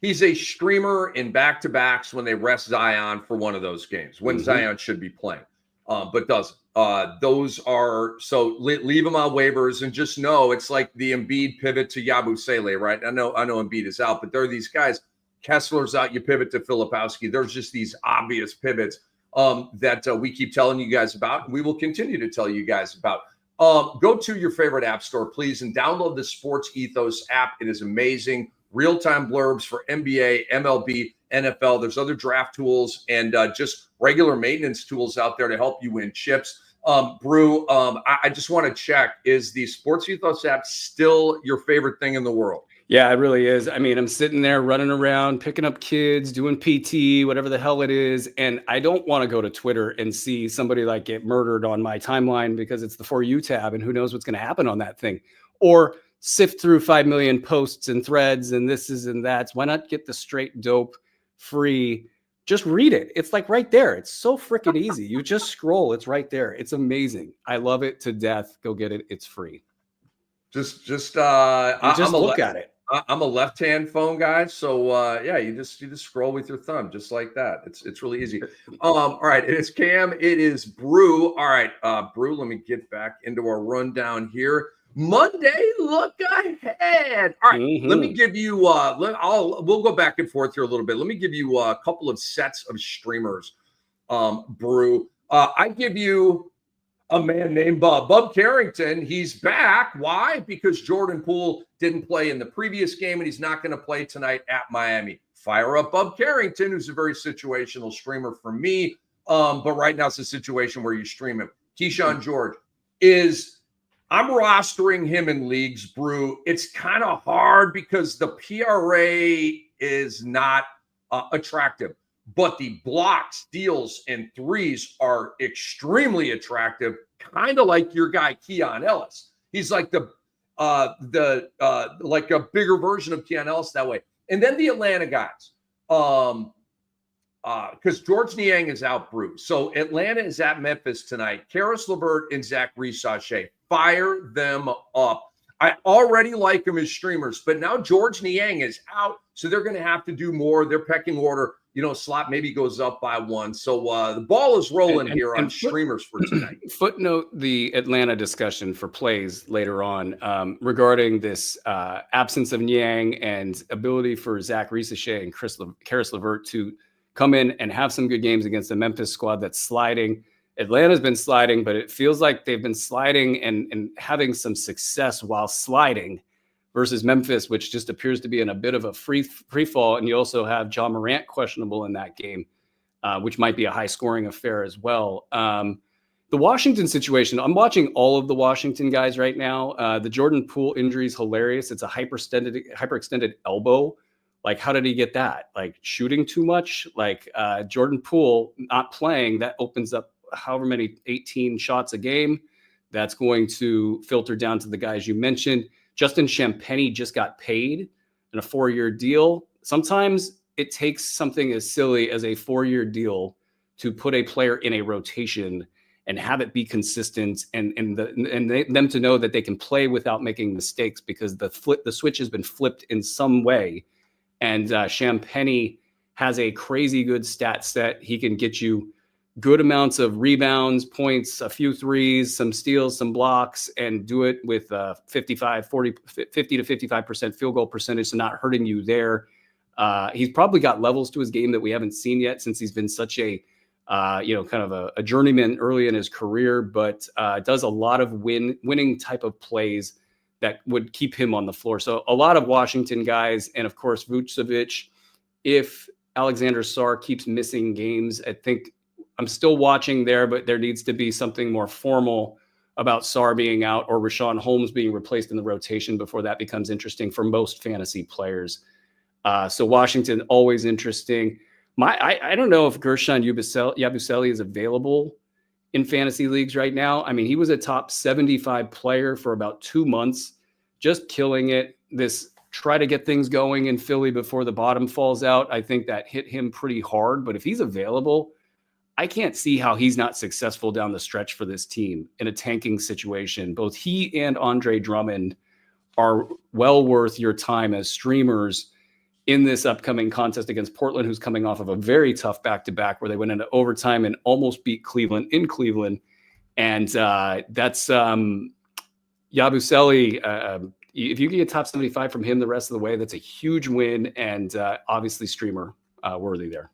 He's a streamer in back-to-backs when they rest Zion for one of those games, when Zion should be playing, but doesn't. Those are, so leave them on waivers and just know it's like the Embiid pivot to Yabusele, right? I know Embiid is out, but there are these guys. Kessler's out, you pivot to Filipowski. There's just these obvious pivots that we keep telling you guys about, and we will continue to tell you guys about. Go to your favorite app store, please, and download the Sports Ethos app. It is amazing. Real-time blurbs for NBA, MLB, NFL. There's other draft tools and just regular maintenance tools out there to help you win chips. Brew, I just want to check, is the Sports Ethos app still your favorite thing in the world? Yeah, it really is. I mean, I'm sitting there running around, picking up kids, doing PT, whatever the hell it is. And I don't want to go to Twitter and see somebody like get murdered on my timeline because it's the For You tab and who knows what's going to happen on that thing. Or sift through 5 million posts and threads and this is and that's. Why not get the straight dope free? Just read it. It's like right there. It's so freaking easy. You just scroll. It's right there. It's amazing. I love it to death. Go get it. It's free. Just look at it. I'm a left-hand phone guy, so yeah, you just scroll with your thumb, just like that. It's really easy. All right, it is Cam, it is Brew. All right, Brew, let me get back into our rundown here. Monday look ahead. All right, let me give you. We'll go back and forth here a little bit. Let me give you a couple of sets of streamers. Brew, I give you a man named Bub Carrington. He's back. Why? Because Jordan Poole didn't play in the previous game, and he's not going to play tonight at Miami. Fire up Bub Carrington, who's a very situational streamer for me. But right now it's a situation where you stream him. Keyshawn George I'm rostering him in leagues, Brew. It's kind of hard because the PRA is not attractive. But the blocks, steals, and threes are extremely attractive, kind of like your guy Keon Ellis. He's like like a bigger version of Keon Ellis that way. And then the Atlanta guys, because George Niang is out, Bruce. So Atlanta is at Memphis tonight. Karis LeVert and Zach Reese-Sachet. Fire them up. I already like them as streamers, but now George Niang is out, so they're going to have to do more. Their pecking order, slot maybe goes up by one. So the ball is rolling here on streamers for tonight. Footnote the Atlanta discussion for plays later on regarding this absence of Niang and ability for Zach Reese-Sachet and Karis LeVert to come in and have some good games against the Memphis squad that's sliding. Atlanta's been sliding, but it feels like they've been sliding and having some success while sliding versus Memphis, which just appears to be in a bit of a free fall. And you also have John Morant questionable in that game, which might be a high scoring affair as well. The Washington situation, I'm watching all of the Washington guys right now. The Jordan Poole injury is hilarious. It's a hyperextended elbow. Like, how did he get that? Like, shooting too much? Like, Jordan Poole not playing, that opens up however many 18 shots a game. That's going to filter down to the guys you mentioned. Justin Champagnie just got paid in a 4-year deal. Sometimes it takes something as silly as a 4-year deal to put a player in a rotation and have it be consistent and them to know that they can play without making mistakes, because the switch has been flipped in some way. And Champagnie has a crazy good stat set. He can get you good amounts of rebounds, points, a few threes, some steals, some blocks, and do it with 50 to 55% field goal percentage, so not hurting you there. He's probably got levels to his game that we haven't seen yet, since he's been such a kind of a journeyman early in his career, but does a lot of winning type of plays that would keep him on the floor. So a lot of Washington guys, and of course Vucevic. If Alexander Sarr keeps missing games, I think I'm still watching there, but there needs to be something more formal about Sarr being out or Rashawn Holmes being replaced in the rotation before that becomes interesting for most fantasy players. So Washington, always interesting. I don't know if Gershon Yabusele is available in fantasy leagues right now. I mean, he was a top 75 player for about 2 months, just killing it. This try to get things going in Philly before the bottom falls out, I think that hit him pretty hard. But if he's available, I can't see how he's not successful down the stretch for this team in a tanking situation. Both he and Andre Drummond are well worth your time as streamers in this upcoming contest against Portland, who's coming off of a very tough back-to-back where they went into overtime and almost beat Cleveland in Cleveland. And that's Yabusele. If you can get top 75 from him the rest of the way, that's a huge win, and obviously streamer worthy there.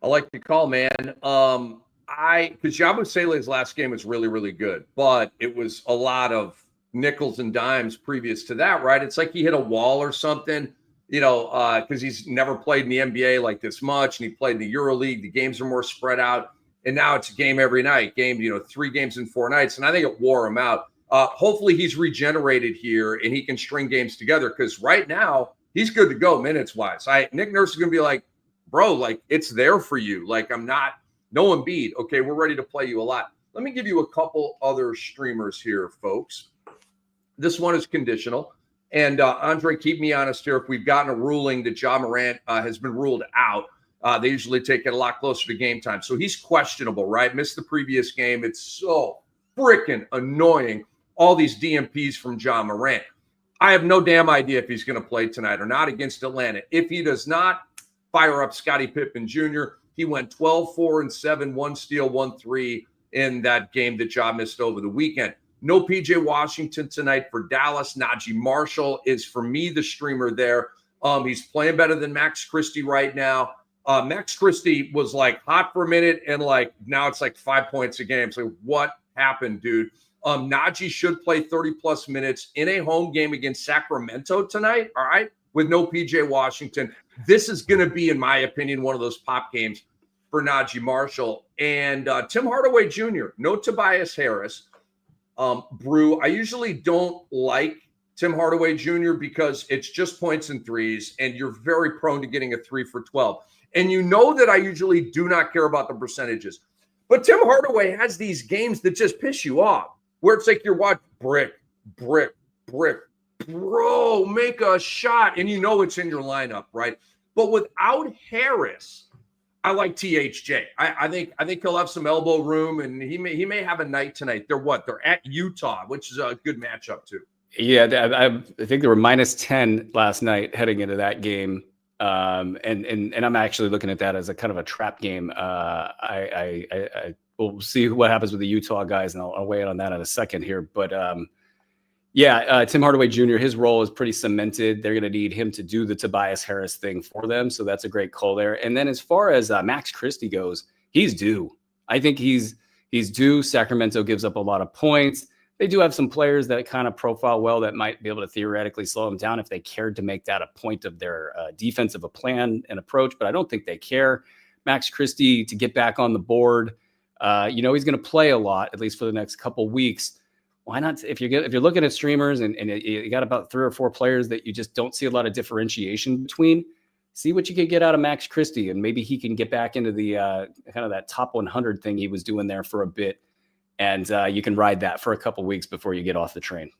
I like the call, man. Because Yabusele's last game was really, really good, but it was a lot of nickels and dimes previous to that, right? It's like he hit a wall or something, because he's never played in the NBA like this much, and he played in the EuroLeague. The games are more spread out, and now it's a game every night. 3 games in 4 nights, and I think it wore him out. Hopefully he's regenerated here and he can string games together, because right now he's good to go minutes-wise. Nick Nurse is going to be like, bro, like, it's there for you. Like, no Embiid. Okay, we're ready to play you a lot. Let me give you a couple other streamers here, folks. This one is conditional. And Andre, keep me honest here. If we've gotten a ruling that Ja Morant has been ruled out, they usually take it a lot closer to game time. So he's questionable, right? Missed the previous game. It's so freaking annoying, all these DMPs from Ja Morant. I have no damn idea if he's going to play tonight or not against Atlanta. If he does not, fire up Scottie Pippen Jr. He went 12, 4, and 7, 1 steal, 1 3 in that game that Ja missed over the weekend. No PJ Washington tonight for Dallas. Najee Marshall is, for me, the streamer there. He's playing better than Max Christie right now. Max Christie was like hot for a minute, and like now it's like 5 points a game. So what happen, dude. Najee should play 30+ minutes in a home game against Sacramento tonight. All right, with no PJ Washington. This is going to be, in my opinion, one of those pop games for Najee Marshall and Tim Hardaway Jr. No Tobias Harris. Brew, I usually don't like Tim Hardaway Jr. because it's just points and threes, and you're very prone to getting a 3 for 12. And you know that I usually do not care about the percentages. But Tim Hardaway has these games that just piss you off, where it's like you're watching brick, bro, make a shot, and you know it's in your lineup, right? But without Harris, I like THJ. I think he'll have some elbow room, and he may have a night tonight. They're at Utah, which is a good matchup too. Yeah, I think they were -10 last night heading into that game, and I'm actually looking at that as a kind of a trap game. We'll see what happens with the Utah guys, and I'll weigh in on that in a second here. But Tim Hardaway Jr., his role is pretty cemented. They're going to need him to do the Tobias Harris thing for them. So that's a great call there. And then as far as Max Christie goes, he's due. I think he's due. Sacramento gives up a lot of points. They do have some players that kind of profile well that might be able to theoretically slow him down if they cared to make that a point of their defensive plan and approach. But I don't think they care. Max Christie to get back on the board. He's going to play a lot, at least for the next couple weeks. Why not? If you're looking at streamers and you got about 3 or 4 players that you just don't see a lot of differentiation between, see what you can get out of Max Christie, and maybe he can get back into the kind of that top 100 thing he was doing there for a bit, and you can ride that for a couple weeks before you get off the train.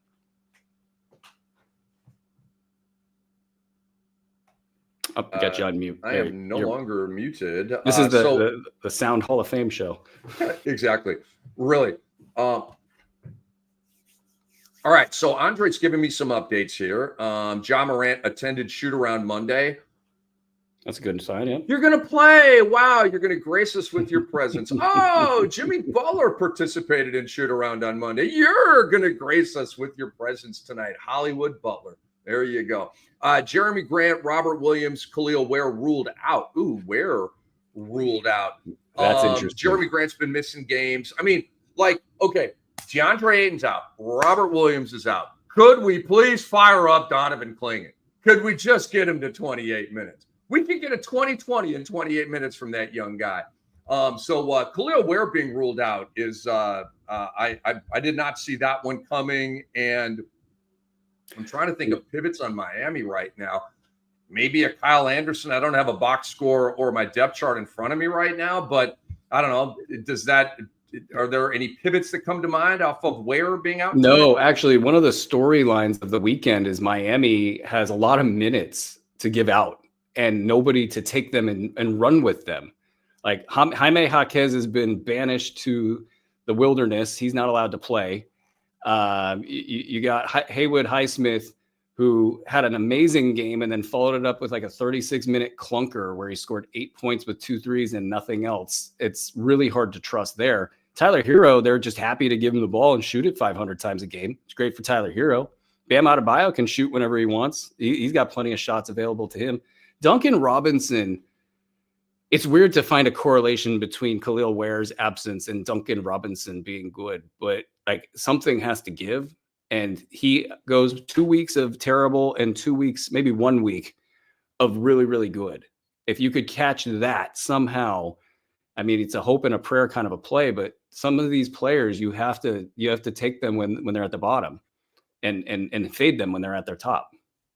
Oh, I got you on mute. I am no longer muted. This is the Sound Hall of Fame show. Exactly. Really. All right, so Andre's giving me some updates here. Ja Morant attended shoot-around Monday. That's a good sign, yeah. You're going to play. Wow, you're going to grace us with your presence. Oh, Jimmy Butler participated in shoot-around on Monday. You're going to grace us with your presence tonight. Hollywood Butler. There you go. Jeremy Grant, Robert Williams, Khalil Ware ruled out. Ooh, Ware ruled out. That's interesting. Jeremy Grant's been missing games. I mean, okay. DeAndre Ayton's out. Robert Williams is out. Could we please fire up Donovan Clingan? Could we just get him to 28 minutes? We could get a 20-20 in 28 minutes from that young guy. So Khalil Ware being ruled out is I did not see that one coming. And I'm trying to think of pivots on Miami right now. Maybe a Kyle Anderson. I don't have a box score or my depth chart in front of me right now, but I don't know. Are there any pivots that come to mind off of Ware being out? No, actually, one of the storylines of the weekend is Miami has a lot of minutes to give out and nobody to take them and run with them. Like Jaime Jaquez has been banished to the wilderness. He's not allowed to play. You got Haywood Highsmith, who had an amazing game and then followed it up with like a 36-minute clunker where he scored 8 points with 2 threes and nothing else. It's really hard to trust there. Tyler Hero, they're just happy to give him the ball and shoot it 500 times a game. It's great for Tyler Hero. Bam Adebayo can shoot whenever he wants. He's got plenty of shots available to him. Duncan Robinson, it's weird to find a correlation between Khalil Ware's absence and Duncan Robinson being good, but like something has to give. And he goes 2 weeks of terrible and 2 weeks, maybe 1 week of really, really good. If you could catch that somehow, I mean, it's a hope and a prayer kind of a play, but some of these players, you have to take them when they're at the bottom and fade them when they're at their top.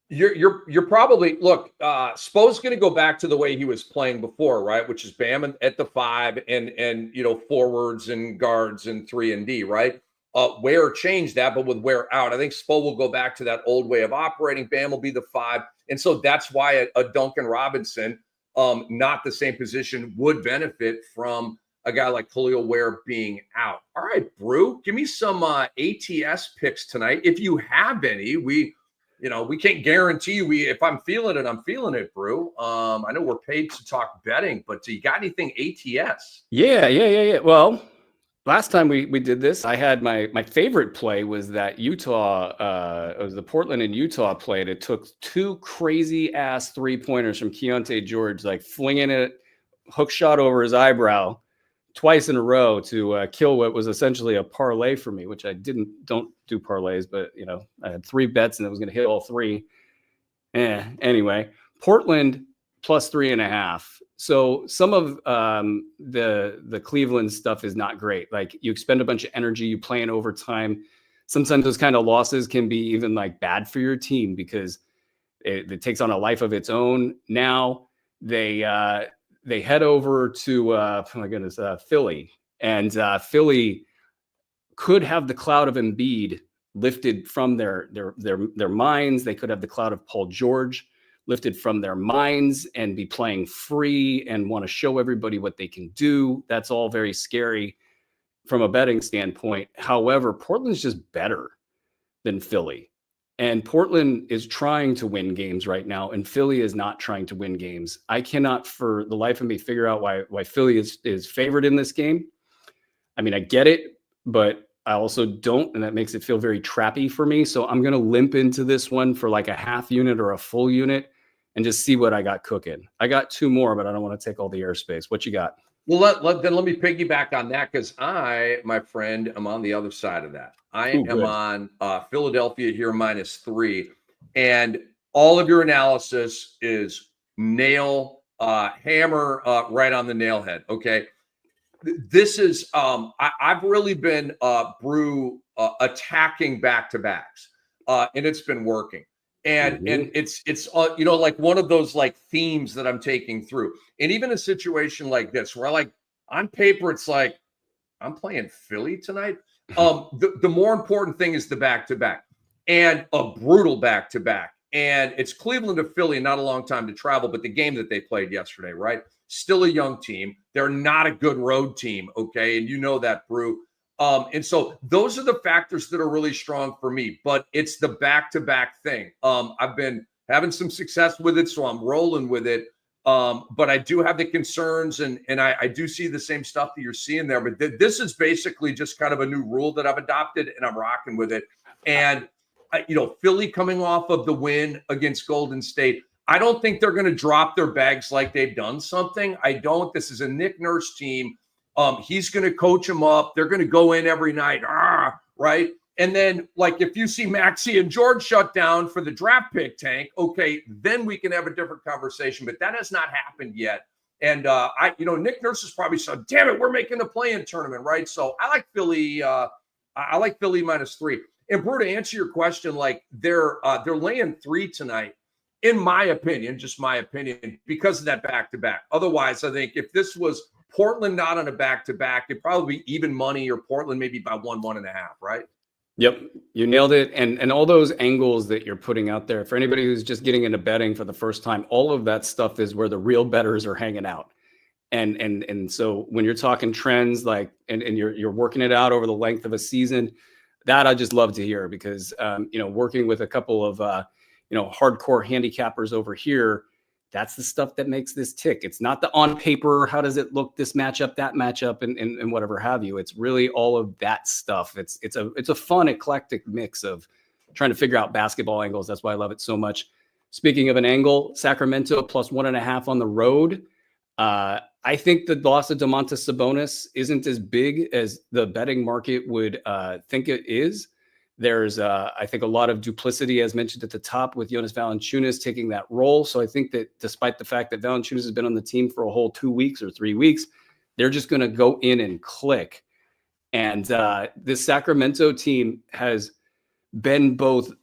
You're probably look. Spo's going to go back to the way he was playing before, right? Which is Bam at the 5 and forwards and guards and 3 and D, right? Ware changed that, but with Ware out, I think Spo will go back to that old way of operating. Bam will be the 5, and so that's why a Duncan Robinson, not the same position, would benefit from a guy like Khalil Ware being out. All right, Brew, give me some ATS picks tonight if you have any. We can't guarantee you. If I'm feeling it, I'm feeling it, Brew. I know we're paid to talk betting, but do you got anything ATS? Yeah. Well, last time we did this, I had my favorite play was that Utah, it was the Portland and Utah play. It took 2 crazy ass 3-pointers from Keontae George, like flinging it, hook shot over his eyebrow twice in a row to kill what was essentially a parlay for me, which I don't do parlays, but I had 3 bets and I was going to hit all 3. Anyway, Portland plus 3.5. So some of the Cleveland stuff is not great. Like, you expend a bunch of energy, you play in overtime. Sometimes those kind of losses can be even like bad for your team because it takes on a life of its own. Now they head over to oh my goodness, Philly, and Philly could have the cloud of Embiid lifted from their minds. They could have the cloud of Paul George lifted from their minds and be playing free and want to show everybody what they can do. That's all very scary from a betting standpoint. However, Portland's just better than Philly. And Portland is trying to win games right now, and Philly is not trying to win games. I cannot for the life of me figure out why Philly is favored in this game. I mean, I get it, but I also don't, and that makes it feel very trappy for me. So I'm going to limp into this one for like a half unit or a full unit and just see what I got cooking. I got 2 more, but I don't want to take all the airspace. What you got? Well, let me piggyback on that, because I, my friend, am on the other side of that. I am on Philadelphia here -3, and all of your analysis is hammer right on the nail head. Okay, this is I've really been Brew attacking back-to-backs, and it's been working. And it's like one of those like themes that I'm taking through. And even a situation like this where like on paper it's like I'm playing Philly tonight. The more important thing is the back-to-back, and a brutal back-to-back. And it's Cleveland to Philly, not a long time to travel, but the game that they played yesterday, right? Still a young team. They're not a good road team, okay? And you know that, Brew. And so those are the factors that are really strong for me, but it's the back-to-back thing. I've been having some success with it, so I'm rolling with it. But I do have the concerns, and I do see the same stuff that you're seeing there. But this is basically just kind of a new rule that I've adopted, and I'm rocking with it. And, Philly coming off of the win against Golden State, I don't think they're going to drop their bags like they've done something. I don't. This is a Nick Nurse team. He's going to coach them up. They're going to go in every night, right? And then, like, if you see Maxey and George shut down for the draft pick tank, okay, then we can have a different conversation. But that has not happened yet. And Nick Nurse is probably said, "Damn it, we're making the play-in tournament," right? So I like Philly. I like Philly -3. And Brew, to answer your question, like they're laying 3 tonight, in my opinion, just my opinion, because of that back-to-back. Otherwise, I think if this was Portland not on a back-to-back, it'd probably be even money, or Portland maybe by 1.5, right? Yep, you nailed it. And all those angles that you're putting out there, for anybody who's just getting into betting for the first time, all of that stuff is where the real bettors are hanging out. And so when you're talking trends, like, and you're working it out over the length of a season, that I just love to hear, because working with a couple of hardcore handicappers over here, that's the stuff that makes this tick. It's not the on paper, how does it look, this matchup, that matchup, and whatever have you. It's really all of that stuff. It's a fun, eclectic mix of trying to figure out basketball angles. That's why I love it so much. Speaking of an angle, Sacramento plus 1.5 on the road. I think the loss of Domantas Sabonis isn't as big as the betting market would think it is. There's, I think, a lot of duplicity, as mentioned at the top, with Jonas Valanciunas taking that role. So I think that despite the fact that Valanciunas has been on the team for a whole 2 weeks or 3 weeks, they're just going to go in and click. And this Sacramento team has been both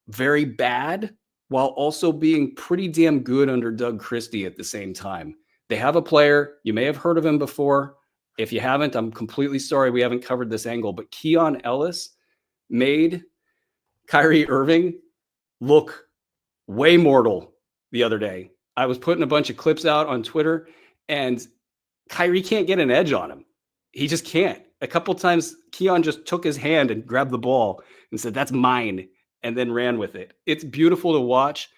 very bad while also being pretty damn good under Doug Christie at the same time. They have a player. You may have heard of him before. If you haven't, I'm completely sorry we haven't covered this angle. But Keon Ellis made Kyrie Irving look way mortal the other day. I was putting a bunch of clips out on Twitter, and Kyrie can't get an edge on him. He just can't. A couple times, Keon just took his hand and grabbed the ball and said, "That's mine," and then ran with it. It's beautiful to watch.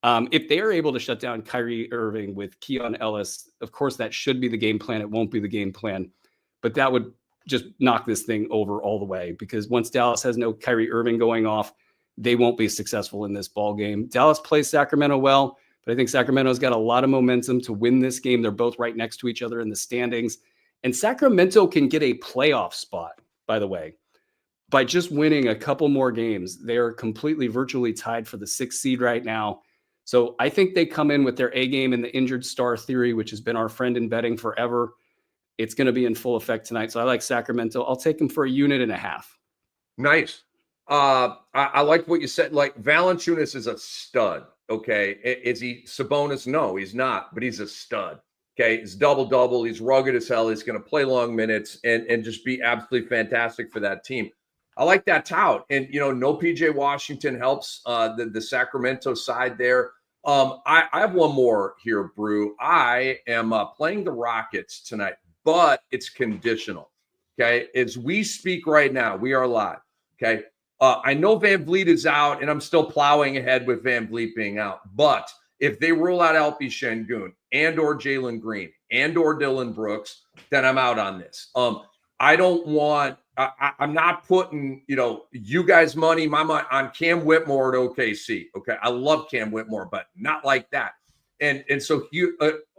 If they are able to shut down Kyrie Irving with Keon Ellis, of course, that should be the game plan. It won't be the game plan, but that would just knock this thing over all the way, because once Dallas has no Kyrie Irving going off, they won't be successful in this ball game. Dallas plays Sacramento well, but I think Sacramento's got a lot of momentum to win this game. They're both right next to each other in the standings. And Sacramento can get a playoff spot, by the way, by just winning a couple more games. They're completely virtually tied for the 6th seed right now. So I think they come in with their A game in the injured star theory, which has been our friend in betting forever. It's going to be in full effect tonight. So I like Sacramento. I'll take them for 1.5 units. Nice. I like what you said. Like, Valanciunas is a stud. Okay. Is he Sabonis? No, he's not, but he's a stud. Okay. He's double-double. He's rugged as hell. He's going to play long minutes and just be absolutely fantastic for that team. I like that tout. And, no PJ Washington helps the Sacramento side there. I have one more here, Brew. I am playing the Rockets tonight, but it's conditional. Okay. As we speak right now, we are live. Okay. I know Van Vliet is out, and I'm still plowing ahead with Van Vliet being out. But if they rule out Alpi Şengün and or Jalen Green and or Dylan Brooks, then I'm out on this. I don't want – I'm not putting, you guys' money, my money on Cam Whitmore at OKC. Okay, I love Cam Whitmore, but not like that. And so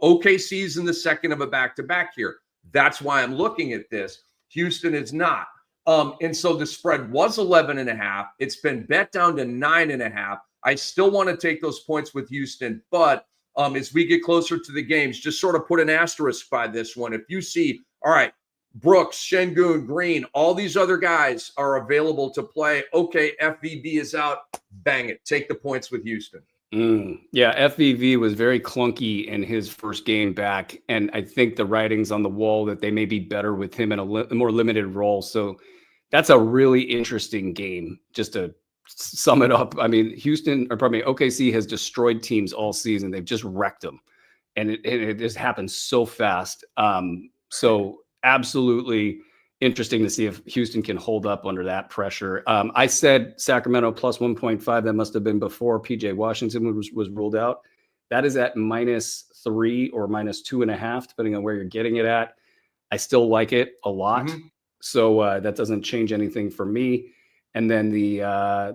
OKC's in the second of a back-to-back here. That's why I'm looking at this. Houston is not. And so the spread was 11.5. It's been bet down to 9.5. I still want to take those points with Houston, but as we get closer to the games, just sort of put an asterisk by this one. If you see, all right, Brooks, Şengün, Green, all these other guys are available to play. Okay, FVB is out. Bang it. Take the points with Houston. Yeah, FVV was very clunky in his first game back, and I think the writing's on the wall that they may be better with him in a more limited role. So that's a really interesting game, just to sum it up. I mean, OKC has destroyed teams all season. They've just wrecked them, and it just happens so fast. So absolutely interesting to see if Houston can hold up under that pressure. I said Sacramento plus 1.5. That must have been before PJ Washington was ruled out. That is at -3 or -2.5, depending on where you're getting it at. I still like it a lot. Mm-hmm. So that doesn't change anything for me. And then the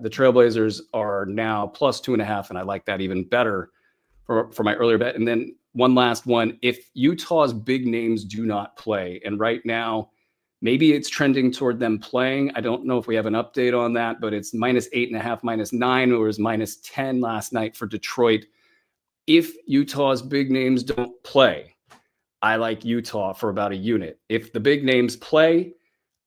Trailblazers are now plus 2.5, and I like that even better for my earlier bet. And then one last one. If Utah's big names do not play, and right now, maybe it's trending toward them playing. I don't know if we have an update on that, but it's -8.5, -9, or it was -10 last night for Detroit. If Utah's big names don't play, I like Utah for about 1 unit. If the big names play,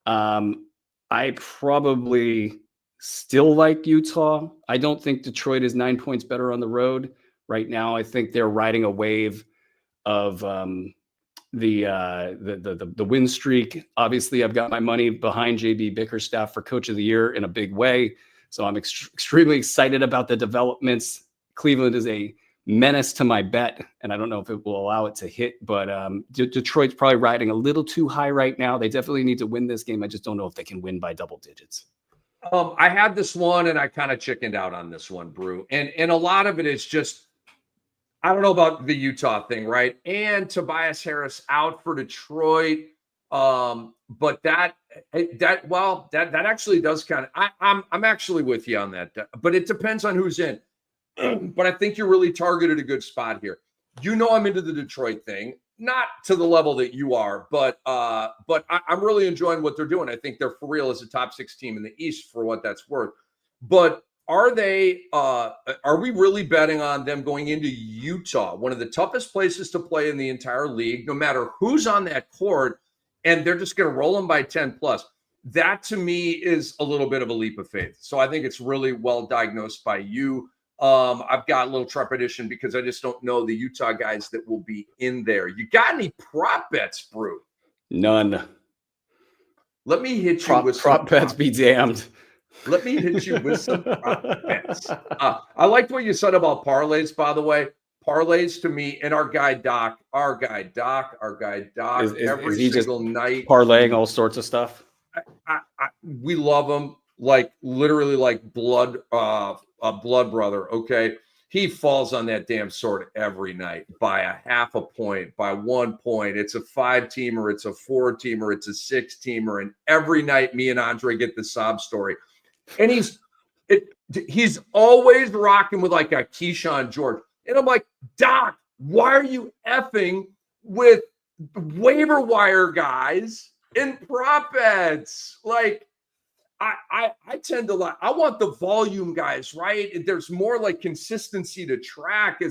I probably still like Utah. I don't think Detroit is 9 points better on the road right now. I think they're riding a wave of the win streak. Obviously, I've got my money behind JB Bickerstaff for Coach of the Year in a big way. So I'm extremely excited about the developments. Cleveland is a menace to my bet, and I don't know if it will allow it to hit, but Detroit's probably riding a little too high right now. They definitely need to win this game. I just don't know if they can win by double digits. I had this one, and I kind of chickened out on this one, Brew. And a lot of it is just, I don't know about the Utah thing, right? And Tobias Harris out for Detroit. But that actually does kind of, I'm actually with you on that, but it depends on who's in. But I think you're really targeted a good spot here. I'm into the Detroit thing, not to the level that you are, but I'm really enjoying what they're doing. I think they're for real as a top 6 team in the East for what that's worth. But are we really betting on them going into Utah, one of the toughest places to play in the entire league, no matter who's on that court, and they're just going to roll them by 10 plus? That to me is a little bit of a leap of faith. So I think it's really well diagnosed by you. I've got a little trepidation because I just don't know the Utah guys that will be in there. You got any prop bets, Brew? None. Let me hit you with prop bets. Be damned. Let me hit you with some prop bets. I liked what you said about parlays, by the way. Parlays to me, and our guy Doc, every single night parlaying all sorts of stuff. We love him, like literally like blood, a blood brother. Okay, he falls on that damn sword every night by a half a point, by 1 point. It's a 5-teamer, it's a 4-teamer, it's a 6-teamer, and every night me and Andre get the sob story. And he's always rocking with like a Keyshawn George. And I'm like, Doc, why are you effing with waiver wire guys in prop bets. Like, I tend to like, I want the volume guys, right? There's more like consistency to track.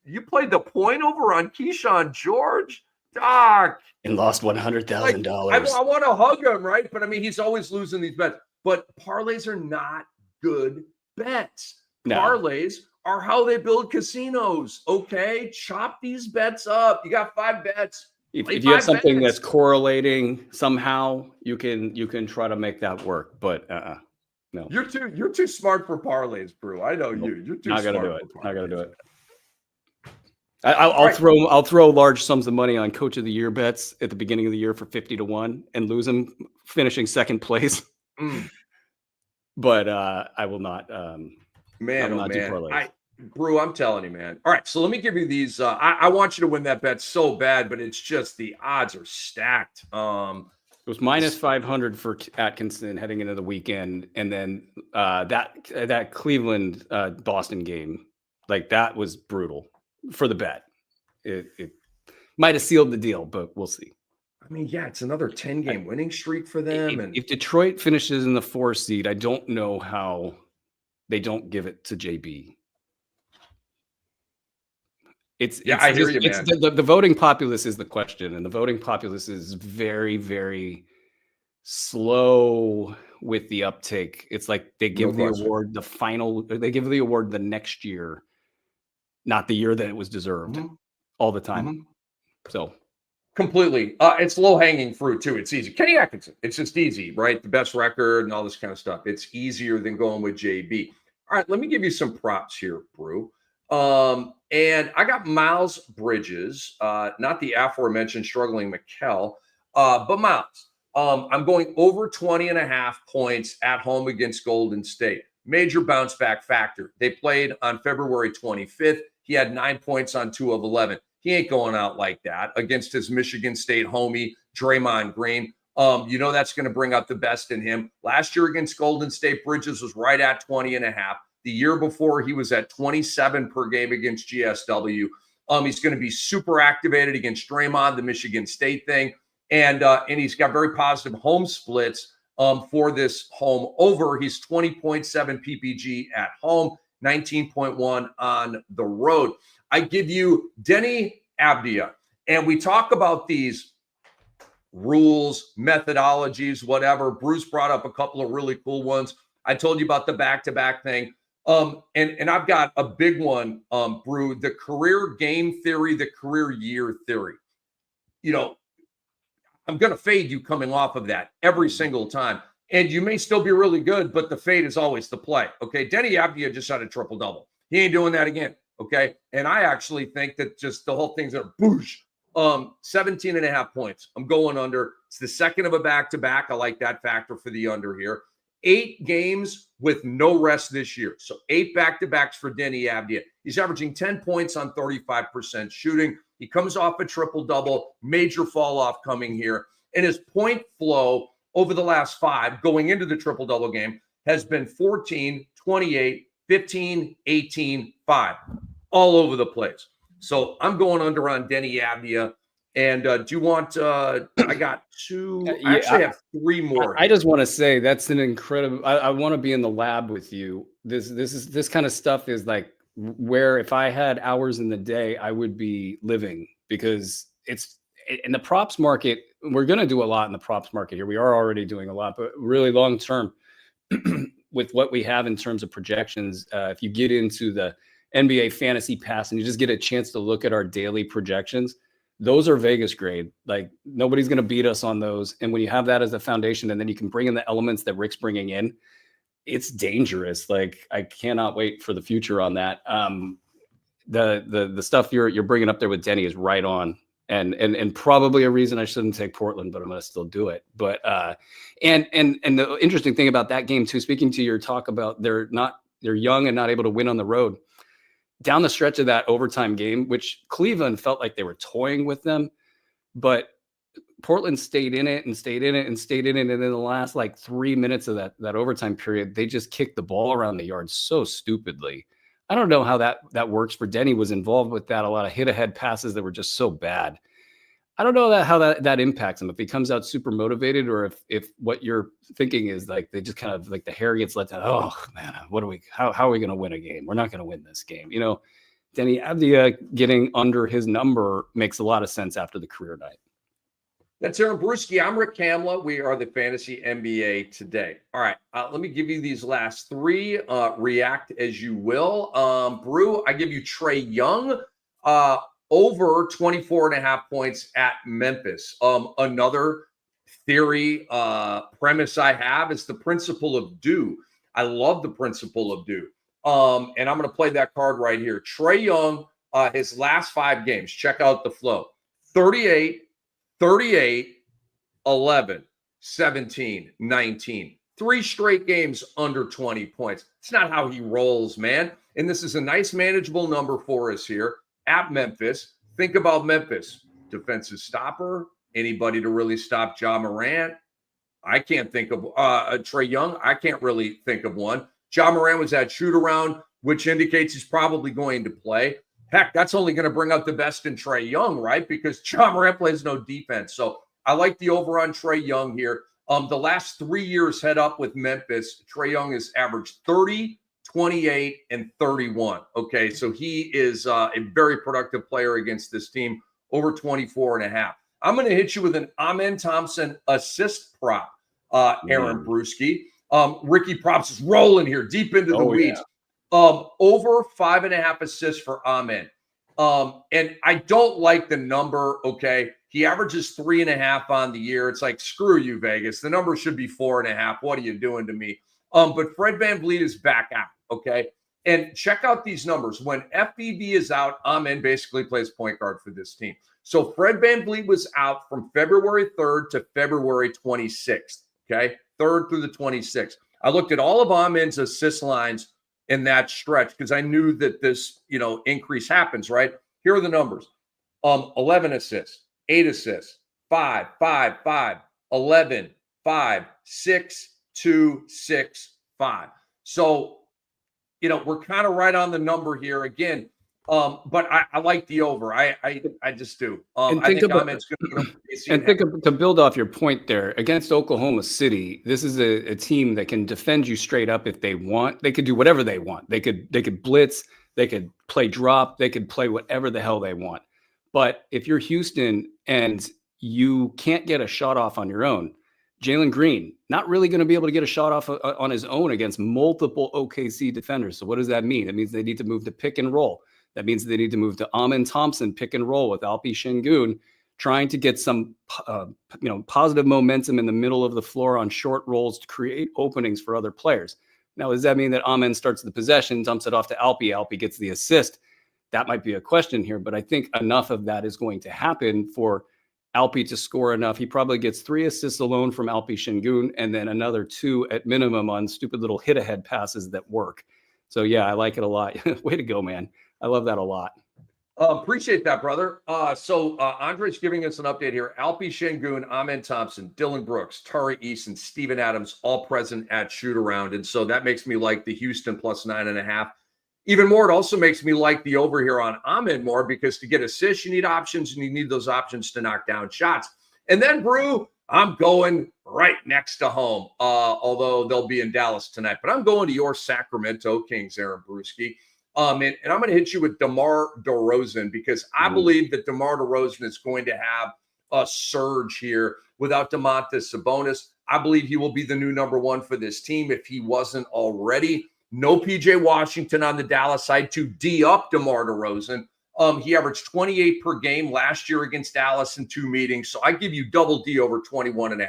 You played the point over on Keyshawn George, Doc, and lost like $100,000. I want to hug him, right? But I mean, he's always losing these bets. But parlays are not good bets. No. Parlays are how they build casinos. Okay, chop these bets up. You got 5 bets. If you have something that's correlating somehow, you can try to make that work. But no, you're too smart for parlays, Brew. I know you. You're too not smart. Gonna do it. For not gonna do it. Right. I'll throw large sums of money on Coach of the Year bets at the beginning of the year for 50-1 and lose them finishing second place. But I will not. Man, oh man, Brew, I'm telling you, man. All right, so let me give you these. I want you to win that bet so bad, but it's just the odds are stacked. It was minus 500 for Atkinson heading into the weekend, and then that Cleveland Boston game, like that was brutal for the bet. It might have sealed the deal, but we'll see. I mean, yeah, it's another 10-game winning streak for them. If Detroit finishes in the 4 seed, I don't know how they don't give it to JB. I hear you, man. The voting populace is the question, and the voting populace is very, very slow with the uptake. It's like they give the award they give the award the next year, not the year that it was deserved all the time. So completely. It's low-hanging fruit, too. It's easy. Kenny Atkinson, it's just easy, right? The best record and all this kind of stuff. It's easier than going with JB. All right, let me give you some props here, Brew. And I got Miles Bridges, not the aforementioned struggling McKell, but Miles. I'm going over 20.5 points at home against Golden State. Major bounce back factor. They played on February 25th. He had 9 points on 2 of 11. He ain't going out like that against his Michigan State homie, Draymond Green. That's going to bring out the best in him. Last year against Golden State, Bridges was right at 20.5. The year before, he was at 27 per game against GSW. He's going to be super activated against Draymond, the Michigan State thing. And he's got very positive home splits for this home over. He's 20.7 PPG at home, 19.1 on the road. I give you Denny Abdia. And we talk about these rules, methodologies, whatever. Bruce brought up a couple of really cool ones. I told you about the back-to-back thing. And I've got a big one, Brew, the career game theory, the career year theory. I'm going to fade you coming off of that every single time. And you may still be really good, but the fade is always the play. Okay. Denny Abdia just had a triple-double. He ain't doing that again. Okay. And I actually think that just the whole thing's a boosh. 17.5 points. I'm going under. It's the second of a back-to-back. I like that factor for the under here. 8 games with no rest this year. So 8 back-to-backs for Denny Abdia. He's averaging 10 points on 35% shooting. He comes off a triple-double, major fall-off coming here. And his point flow over the last 5 going into the triple-double game has been 14, 28, 15, 18, 5. All over the place. So I'm going under on Denny Abdia. And do you want I got 2. I actually have 3 more. I just want to say that's an incredible. I want to be in the lab with you. This kind of stuff is like where if I had hours in the day, I would be living, because it's in the props market. We're going to do a lot in the props market here. We are already doing a lot, but really long term with what we have in terms of projections. If you get into the NBA Fantasy Pass and you just get a chance to look at our daily projections, those are Vegas grade. Like nobody's going to beat us on those. And when you have that as a foundation, and then you can bring in the elements that Rick's bringing in, it's dangerous. Like I cannot wait for the future on that. The stuff you're bringing up there with Denny is right on, and probably a reason I shouldn't take Portland, but I'm going to still do it. But and the interesting thing about that game too, speaking to your talk about they're young and not able to win on the road. Down the stretch of that overtime game, which Cleveland felt like they were toying with them, but Portland stayed in it. And then in the last like 3 minutes of that overtime period, they just kicked the ball around the yard so stupidly. I don't know how that works for Denny. Was involved with that. A lot of hit ahead passes that were just so bad. I don't know how that impacts him, if he comes out super motivated, or if what you're thinking is like they just kind of like the hair gets let down. Oh man, how are we going to win a game? We're not going to win this game. You know, Denny Avdia getting under his number makes a lot of sense after the career night. That's Aaron Bruski. I'm Rick Kamla. We are the Fantasy NBA today. All right, let me give you these last three. React as you will. Brew, I give you Trae Young over 24.5 points at Memphis. Another theory premise I have is the principle of do. I love the principle of do. And I'm going to play that card right here. Trae Young, his last 5 games, check out the flow. 38, 38, 11, 17, 19. 3 straight games under 20 points. It's not how he rolls, man. And this is a nice manageable number for us here at Memphis. Think about Memphis. Defensive stopper. Anybody to really stop Ja Morant? I can't think of Trae Young. I can't really think of one. Ja Morant was at shoot around, which indicates he's probably going to play. Heck, that's only going to bring out the best in Trae Young, right? Because Ja Morant plays no defense. So I like the over on Trae Young here. The last 3 years head up with Memphis, Trae Young has averaged 30, 28, and 31. Okay, so he is a very productive player against this team, over 24.5. I'm going to hit you with an Amen Thompson assist prop, Aaron Bruski. Ricky Props is rolling here deep into the weeds. Yeah. Over 5.5 assists for Amen. And I don't like the number, okay? He averages 3.5 on the year. It's like, screw you, Vegas. The number should be 4.5. What are you doing to me? But Fred VanVleet is back out, okay? And check out these numbers. When FVV is out, Amen basically plays point guard for this team. So Fred VanVleet was out from February 3rd to February 26th, okay? 3rd through the 26th. I looked at all of Amen's assist lines in that stretch because I knew that this, increase happens, right? Here are the numbers. 11 assists, 8 assists, 5, 5, 5, 11, 5, 6, 2, 6, 5. So, we're kind of right on the number here again. But I like the over. I just do. I think Ahmed's going to and to build off your point there, against Oklahoma City, this is a team that can defend you straight up if they want. They could do whatever they want. They could blitz, they could play drop, they could play whatever the hell they want. But if you're Houston and you can't get a shot off on your own, Jalen Green not really going to be able to get a shot off on his own against multiple OKC defenders. So what does that mean? It means they need to move to pick and roll. That means they need to move to Amen Thompson, pick and roll with Alpi Şengün, trying to get some, positive momentum in the middle of the floor on short rolls to create openings for other players. Now, does that mean that Amen starts the possession, dumps it off to Alpi, Alpi gets the assist? That might be a question here, but I think enough of that is going to happen for Alpi to score enough. He probably gets 3 assists alone from Alpi Şengün and then another 2 at minimum on stupid little hit-ahead passes that work. So, yeah, I like it a lot. Way to go, man. I love that a lot. Appreciate that, brother. So Andre's giving us an update here. Alpi Şengün, Amen Thompson, Dylan Brooks, Tari Eason, Steven Adams, all present at shoot-around. And so that makes me like the Houston plus 9.5. Even more, it also makes me like the over here on Amen more because to get assists, you need options, and you need those options to knock down shots. And then, Brew, I'm going right next to home, although they'll be in Dallas tonight. But I'm going to your Sacramento Kings, Aaron Bruski. And I'm going to hit you with DeMar DeRozan because I believe that DeMar DeRozan is going to have a surge here without Domantas Sabonis. I believe he will be the new number 1 for this team if he wasn't already. No PJ Washington on the Dallas side to D up DeMar DeRozan. He averaged 28 per game last year against Dallas in 2 meetings. So I give you double D over 21.5.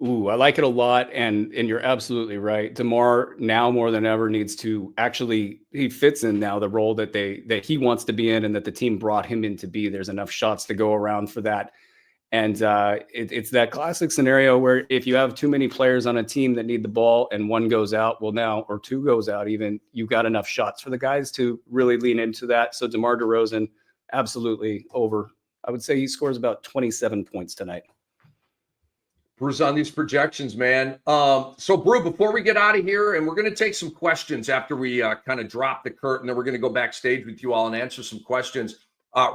Ooh, I like it a lot. And you're absolutely right. DeMar now more than ever needs to he fits in now the role that he wants to be in and that the team brought him in to be. There's enough shots to go around for that. And it's that classic scenario where if you have too many players on a team that need the ball and one goes out, or 2 goes out even, you've got enough shots for the guys to really lean into that. So DeMar DeRozan, absolutely over. I would say he scores about 27 points tonight. Brew's on these projections, man. So, Brew, before we get out of here, and we're going to take some questions after we kind of drop the curtain, then we're going to go backstage with you all and answer some questions.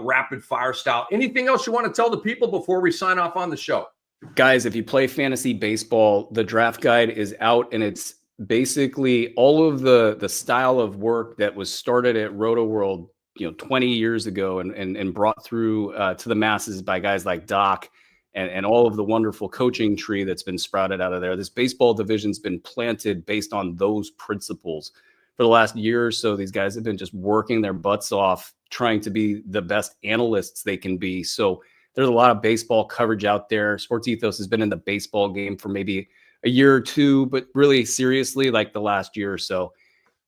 rapid fire style. Anything else you want to tell the people before we sign off on the show? Guys, if you play fantasy baseball, the draft guide is out, and it's basically all of the style of work that was started at Roto World, 20 years ago and brought through to the masses by guys like Doc and all of the wonderful coaching tree that's been sprouted out of there. This baseball division's been planted based on those principles. For the last year or so, these guys have been just working their butts off, trying to be the best analysts they can be. So there's a lot of baseball coverage out there. Sports Ethos has been in the baseball game for maybe a year or two, but really seriously, like the last year or so.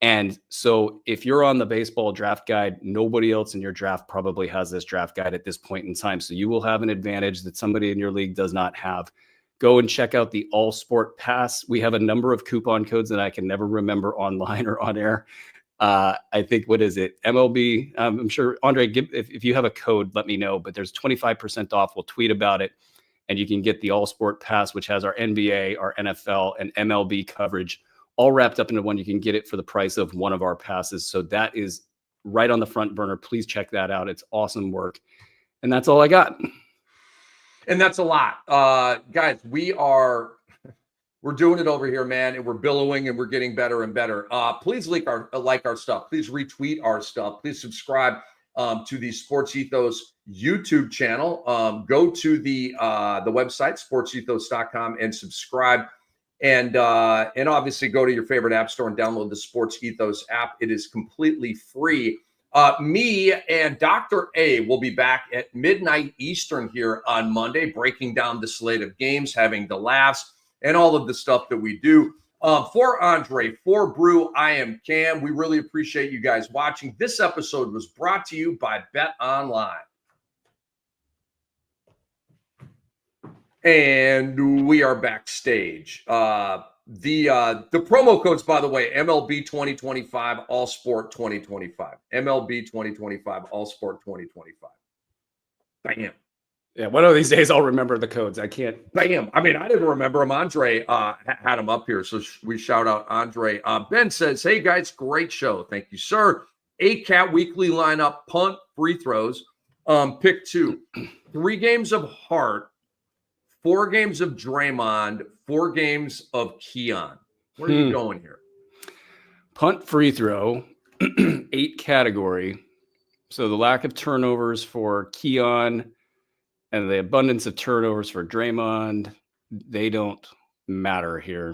And so if you're on the baseball draft guide, nobody else in your draft probably has this draft guide at this point in time. So you will have an advantage that somebody in your league does not have. Go and check out the All Sport Pass. We have a number of coupon codes that I can never remember online or on air. I think, what is it? MLB. I'm sure, Andre, if you have a code, let me know. But there's 25% off. We'll tweet about it. And you can get the All Sport Pass, which has our NBA, our NFL, and MLB coverage all wrapped up into one. You can get it for the price of one of our passes. So that is right on the front burner. Please check that out. It's awesome work. And that's all I got. And that's a lot. Guys, we're doing it over here, man, and we're billowing and we're getting better and better. Please like our stuff. Please retweet our stuff. Please subscribe to the Sports Ethos YouTube channel. Go to the website, sportsethos.com, and subscribe. And obviously go to your favorite app store and download the Sports Ethos app. It is completely free. Me and Dr. A will be back at midnight Eastern here on Monday, breaking down the slate of games, having the laughs, and all of the stuff that we do. For Andre, for Brew, I am Cam. We really appreciate you guys watching. This episode was brought to you by Bet Online. And we are backstage. The promo codes, by the way, MLB 2025, All Sport 2025. MLB 2025, All Sport 2025. Bam. Yeah, one of these days I'll remember the codes. I can't. Bam. I mean, I didn't remember them. Andre had them up here, so we shout out Andre. Ben says, hey, guys, great show. Thank you, sir. ACAT weekly lineup, punt, free throws. Pick 2. 3 games of Hart, 4 games of Draymond, 4 games of Keon. Where are you going here? Punt, free throw, 8 category. So the lack of turnovers for Keon and the abundance of turnovers for Draymond, they don't matter here.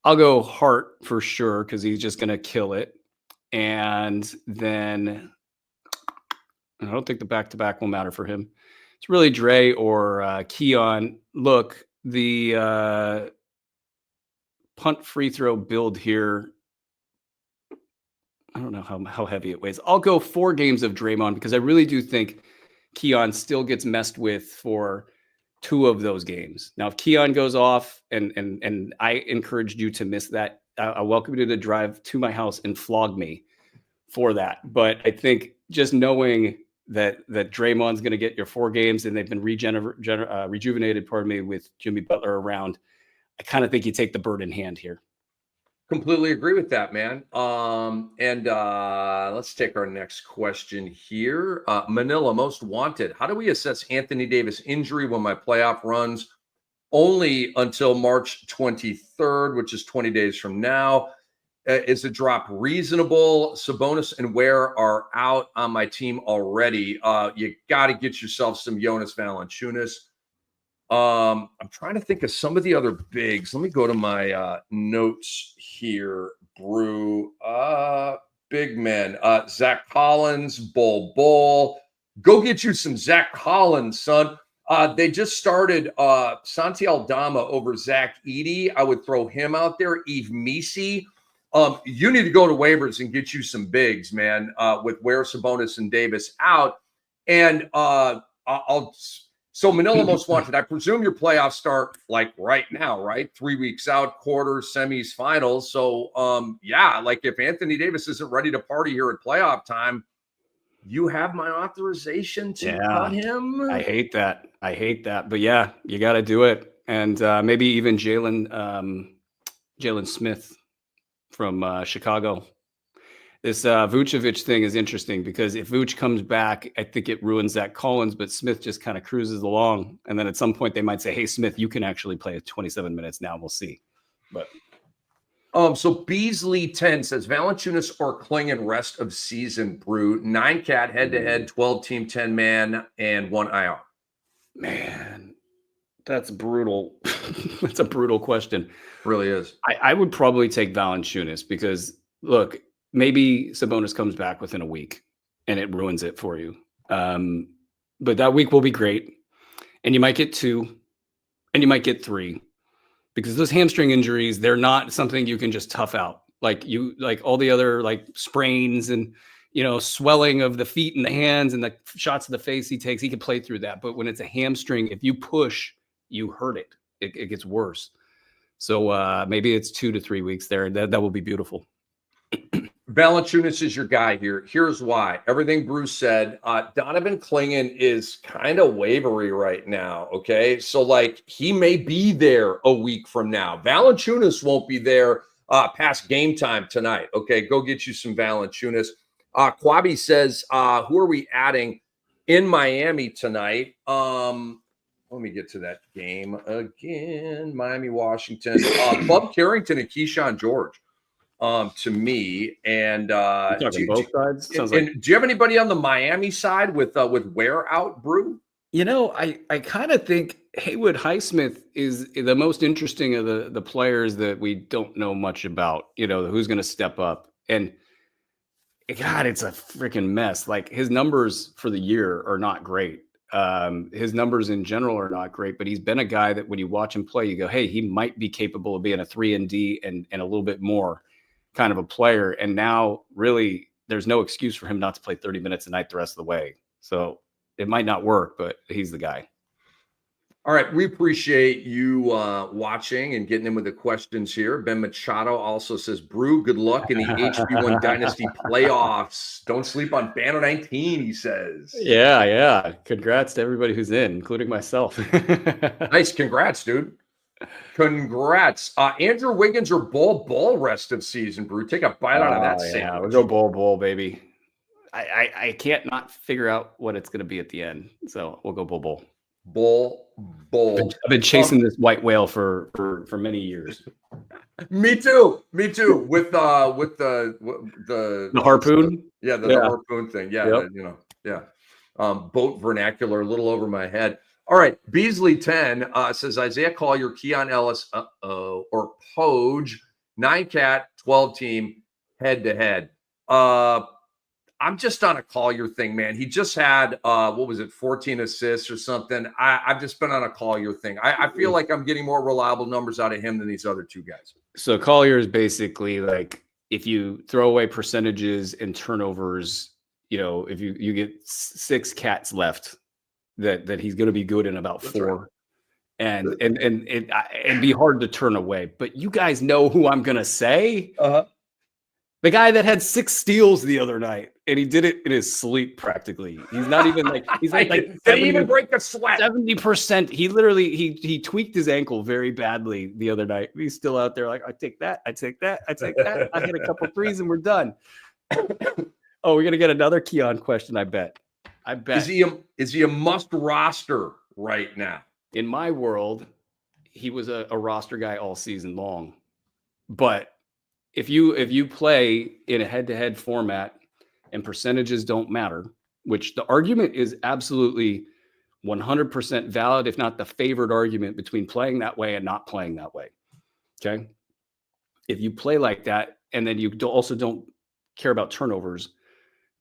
I'll go Hart for sure because he's just going to kill it. And then I don't think the back-to-back will matter for him. It's really Dre or Keon. Look, the punt free throw build here, I don't know how heavy it weighs. I'll go 4 games of Draymond because I really do think Keon still gets messed with for 2 of those games. Now, if Keon goes off and I encouraged you to miss that, I welcome you to drive to my house and flog me for that. But I think just knowing that Draymond's going to get your 4 games and they've been rejuvenated, with Jimmy Butler around, I kind of think you take the bird in hand here. Completely agree with that, man. Let's take our next question here. Manila, most wanted. How do we assess Anthony Davis injury when my playoff runs only until March 23rd, which is 20 days from now? Is the drop reasonable? Sabonis and Ware are out on my team already. You got to get yourself some Jonas Valanciunas. I'm trying to think of some of the other bigs. Let me go to my notes here. Brew, big men. Zach Collins, Bull. Go get you some Zach Collins, son. They just started Santi Aldama over Zach Edey. I would throw him out there. Yves Missi. You need to go to waivers and get you some bigs, man, with Ware, Sabonis, and Davis out. And so Manila most wanted. I presume your playoffs start like right now, right? 3 weeks out, quarters, semis, finals. So, yeah, like if Anthony Davis isn't ready to party here at playoff time, you have my authorization to cut him. I hate that. But yeah, you got to do it. And maybe even Jalen Smith from Chicago. This Vucevic thing is interesting because if Vuce comes back, I think it ruins Zach Collins, but Smith just kind of cruises along. And then at some point they might say, hey, Smith, you can actually play 27 minutes now. We'll see. But so Beasley 10 says Valanciunas or Klingon rest of season, Brew. 9 cat head-to-head, 12-team, 10-man, and 1 IR. Man, that's brutal. That's a brutal question. Really is. I would probably take Valanciunas because, look, maybe Sabonis comes back within a week and it ruins it for you. But that week will be great. And you might get 2 and you might get 3 because those hamstring injuries, they're not something you can just tough out. Like all the other like sprains and, swelling of the feet and the hands and the shots of the face he takes, he can play through that. But when it's a hamstring, if you push, you hurt it. It gets worse. So maybe it's 2 to 3 weeks there. That will be beautiful. Valanciunas is your guy here. Here's why. Everything Bruce said, Donovan Klingon is kind of wavery right now, okay? So, like, he may be there a week from now. Valanciunas won't be there past game time tonight, okay? Go get you some Valanciunas. Quabi says, who are we adding in Miami tonight? Let me get to that game again. Miami, Washington. Bub Carrington and Keyshawn George. To me, and both sides. Do you have anybody on the Miami side with Ware out, Brew? I kind of think Haywood Highsmith is the most interesting of the players that we don't know much about. Who's going to step up, and God, it's a freaking mess. Like his numbers for the year are not great. His numbers in general are not great, but he's been a guy that when you watch him play, you go, hey, he might be capable of being a 3-and-D and a little bit more kind of a player. And now really there's no excuse for him not to play 30 minutes a night the rest of the way. So it might not work, but he's the guy. All right. We appreciate you watching and getting in with the questions here. Ben Machado also says, Brew, good luck in the HB1 Dynasty playoffs. Don't sleep on Banner 19, he says. Yeah. Congrats to everybody who's in, including myself. Nice. Congrats, dude. Congrats. Andrew Wiggins or Ball rest of season, Brew. Take a bite out of that sandwich. Yeah, we'll go Ball, baby. I can't not figure out what it's going to be at the end. So we'll go Ball. Bull. I've been chasing this white whale for many years. Me too. With the harpoon. The harpoon thing. Yeah. Yep. Boat vernacular, a little over my head. All right. Beasley 10 says Isaiah Collier, Keon Ellis, or Poge, 9-cat, 12-team, head-to-head. I'm just on a Collier thing, man. He just had 14 assists or something. I've just been on a Collier thing. I feel like I'm getting more reliable numbers out of him than these other two guys. So Collier is basically like if you throw away percentages and turnovers, if you get 6 cats left, that he's going to be good in about 4. Right. And it'd be hard to turn away. But you guys know who I'm going to say. The guy that had 6 steals the other night, and he did it in his sleep practically. He's not even like he's like didn't even break a sweat. 70%. He literally he tweaked his ankle very badly the other night. He's still out there like I take that. I hit a couple threes and we're done. Oh, we're gonna get another Keon question. I bet. Is he a must roster right now? In my world, he was a roster guy all season long, but if you play in a head-to-head format and percentages don't matter, which the argument is absolutely 100% valid, if not the favored argument between playing that way and not playing that way. Okay. If you play like that, and then you also don't care about turnovers,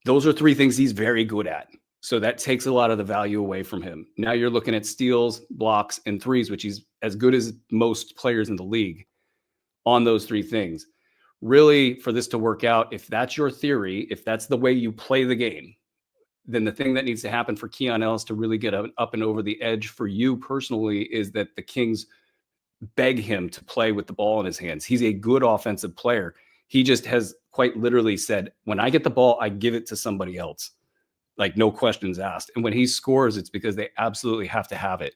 those are 3 things he's very good at. So that takes a lot of the value away from him. Now you're looking at steals, blocks, and threes, which he's as good as most players in the league on those 3 things. Really, for this to work out, if that's your theory, if that's the way you play the game, then the thing that needs to happen for Keon Ellis to really get up and over the edge for you personally is that the Kings beg him to play with the ball in his hands. He's a good offensive player. He just has quite literally said, when I get the ball, I give it to somebody else. Like no questions asked. And when he scores, it's because they absolutely have to have it.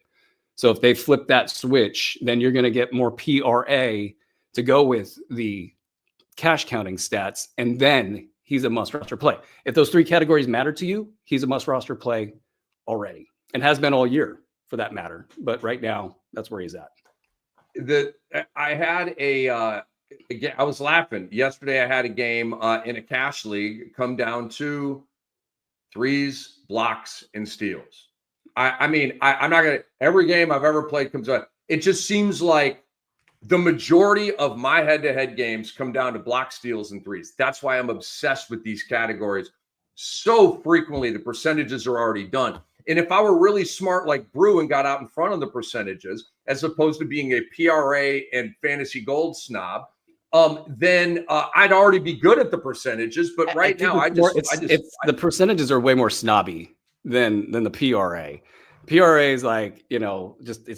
So if they flip that switch, then you're going to get more PRA to go with the cash counting stats. And then he's a must roster play. If those 3 categories matter to you, he's a must roster play already, and has been all year for that matter. But right now, that's where he's at. I had I was laughing yesterday. I had a game in a cash league come down to threes, blocks, and steals. I'm not gonna. Every game I've ever played comes out. It just seems like the majority of my head-to-head games come down to block, steals, and threes. That's why I'm obsessed with these categories. So frequently, the percentages are already done. And if I were really smart like Brew and got out in front of the percentages, as opposed to being a PRA and fantasy gold snob, then I'd already be good at the percentages. But right now, the percentages are way more snobby than the PRA. PRA is like, it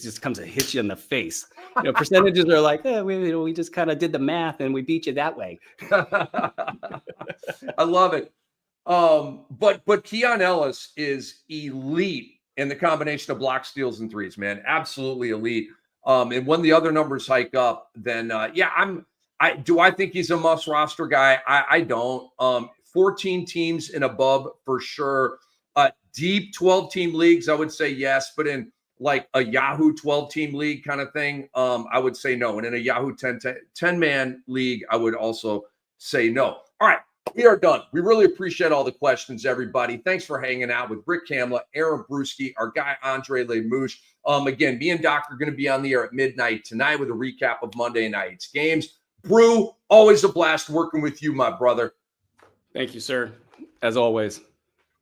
just comes to hit you in the face. Percentages are like, we just kind of did the math and we beat you that way. I love it. But Keon Ellis is elite in the combination of block, steals, and threes, man. Absolutely elite. And when the other numbers hike up, then do I think he's a must roster guy? I don't. 14 teams and above for sure. Deep 12-team leagues, I would say yes, but in like a Yahoo 12-team league kind of thing, I would say no. And in a Yahoo 10-man league, I would also say no. All right, we are done. We really appreciate all the questions, everybody. Thanks for hanging out with Rick Kamla, Aaron Bruski, our guy Andre Lemouche. Again, me and Doc are going to be on the air at midnight tonight with a recap of Monday night's games. Brew, always a blast working with you, my brother. Thank you, sir. As always.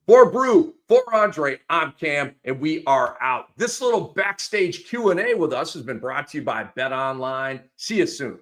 For Brew, for Andre, I'm Cam, and we are out. This little backstage Q&A with us has been brought to you by Bet Online. See you soon.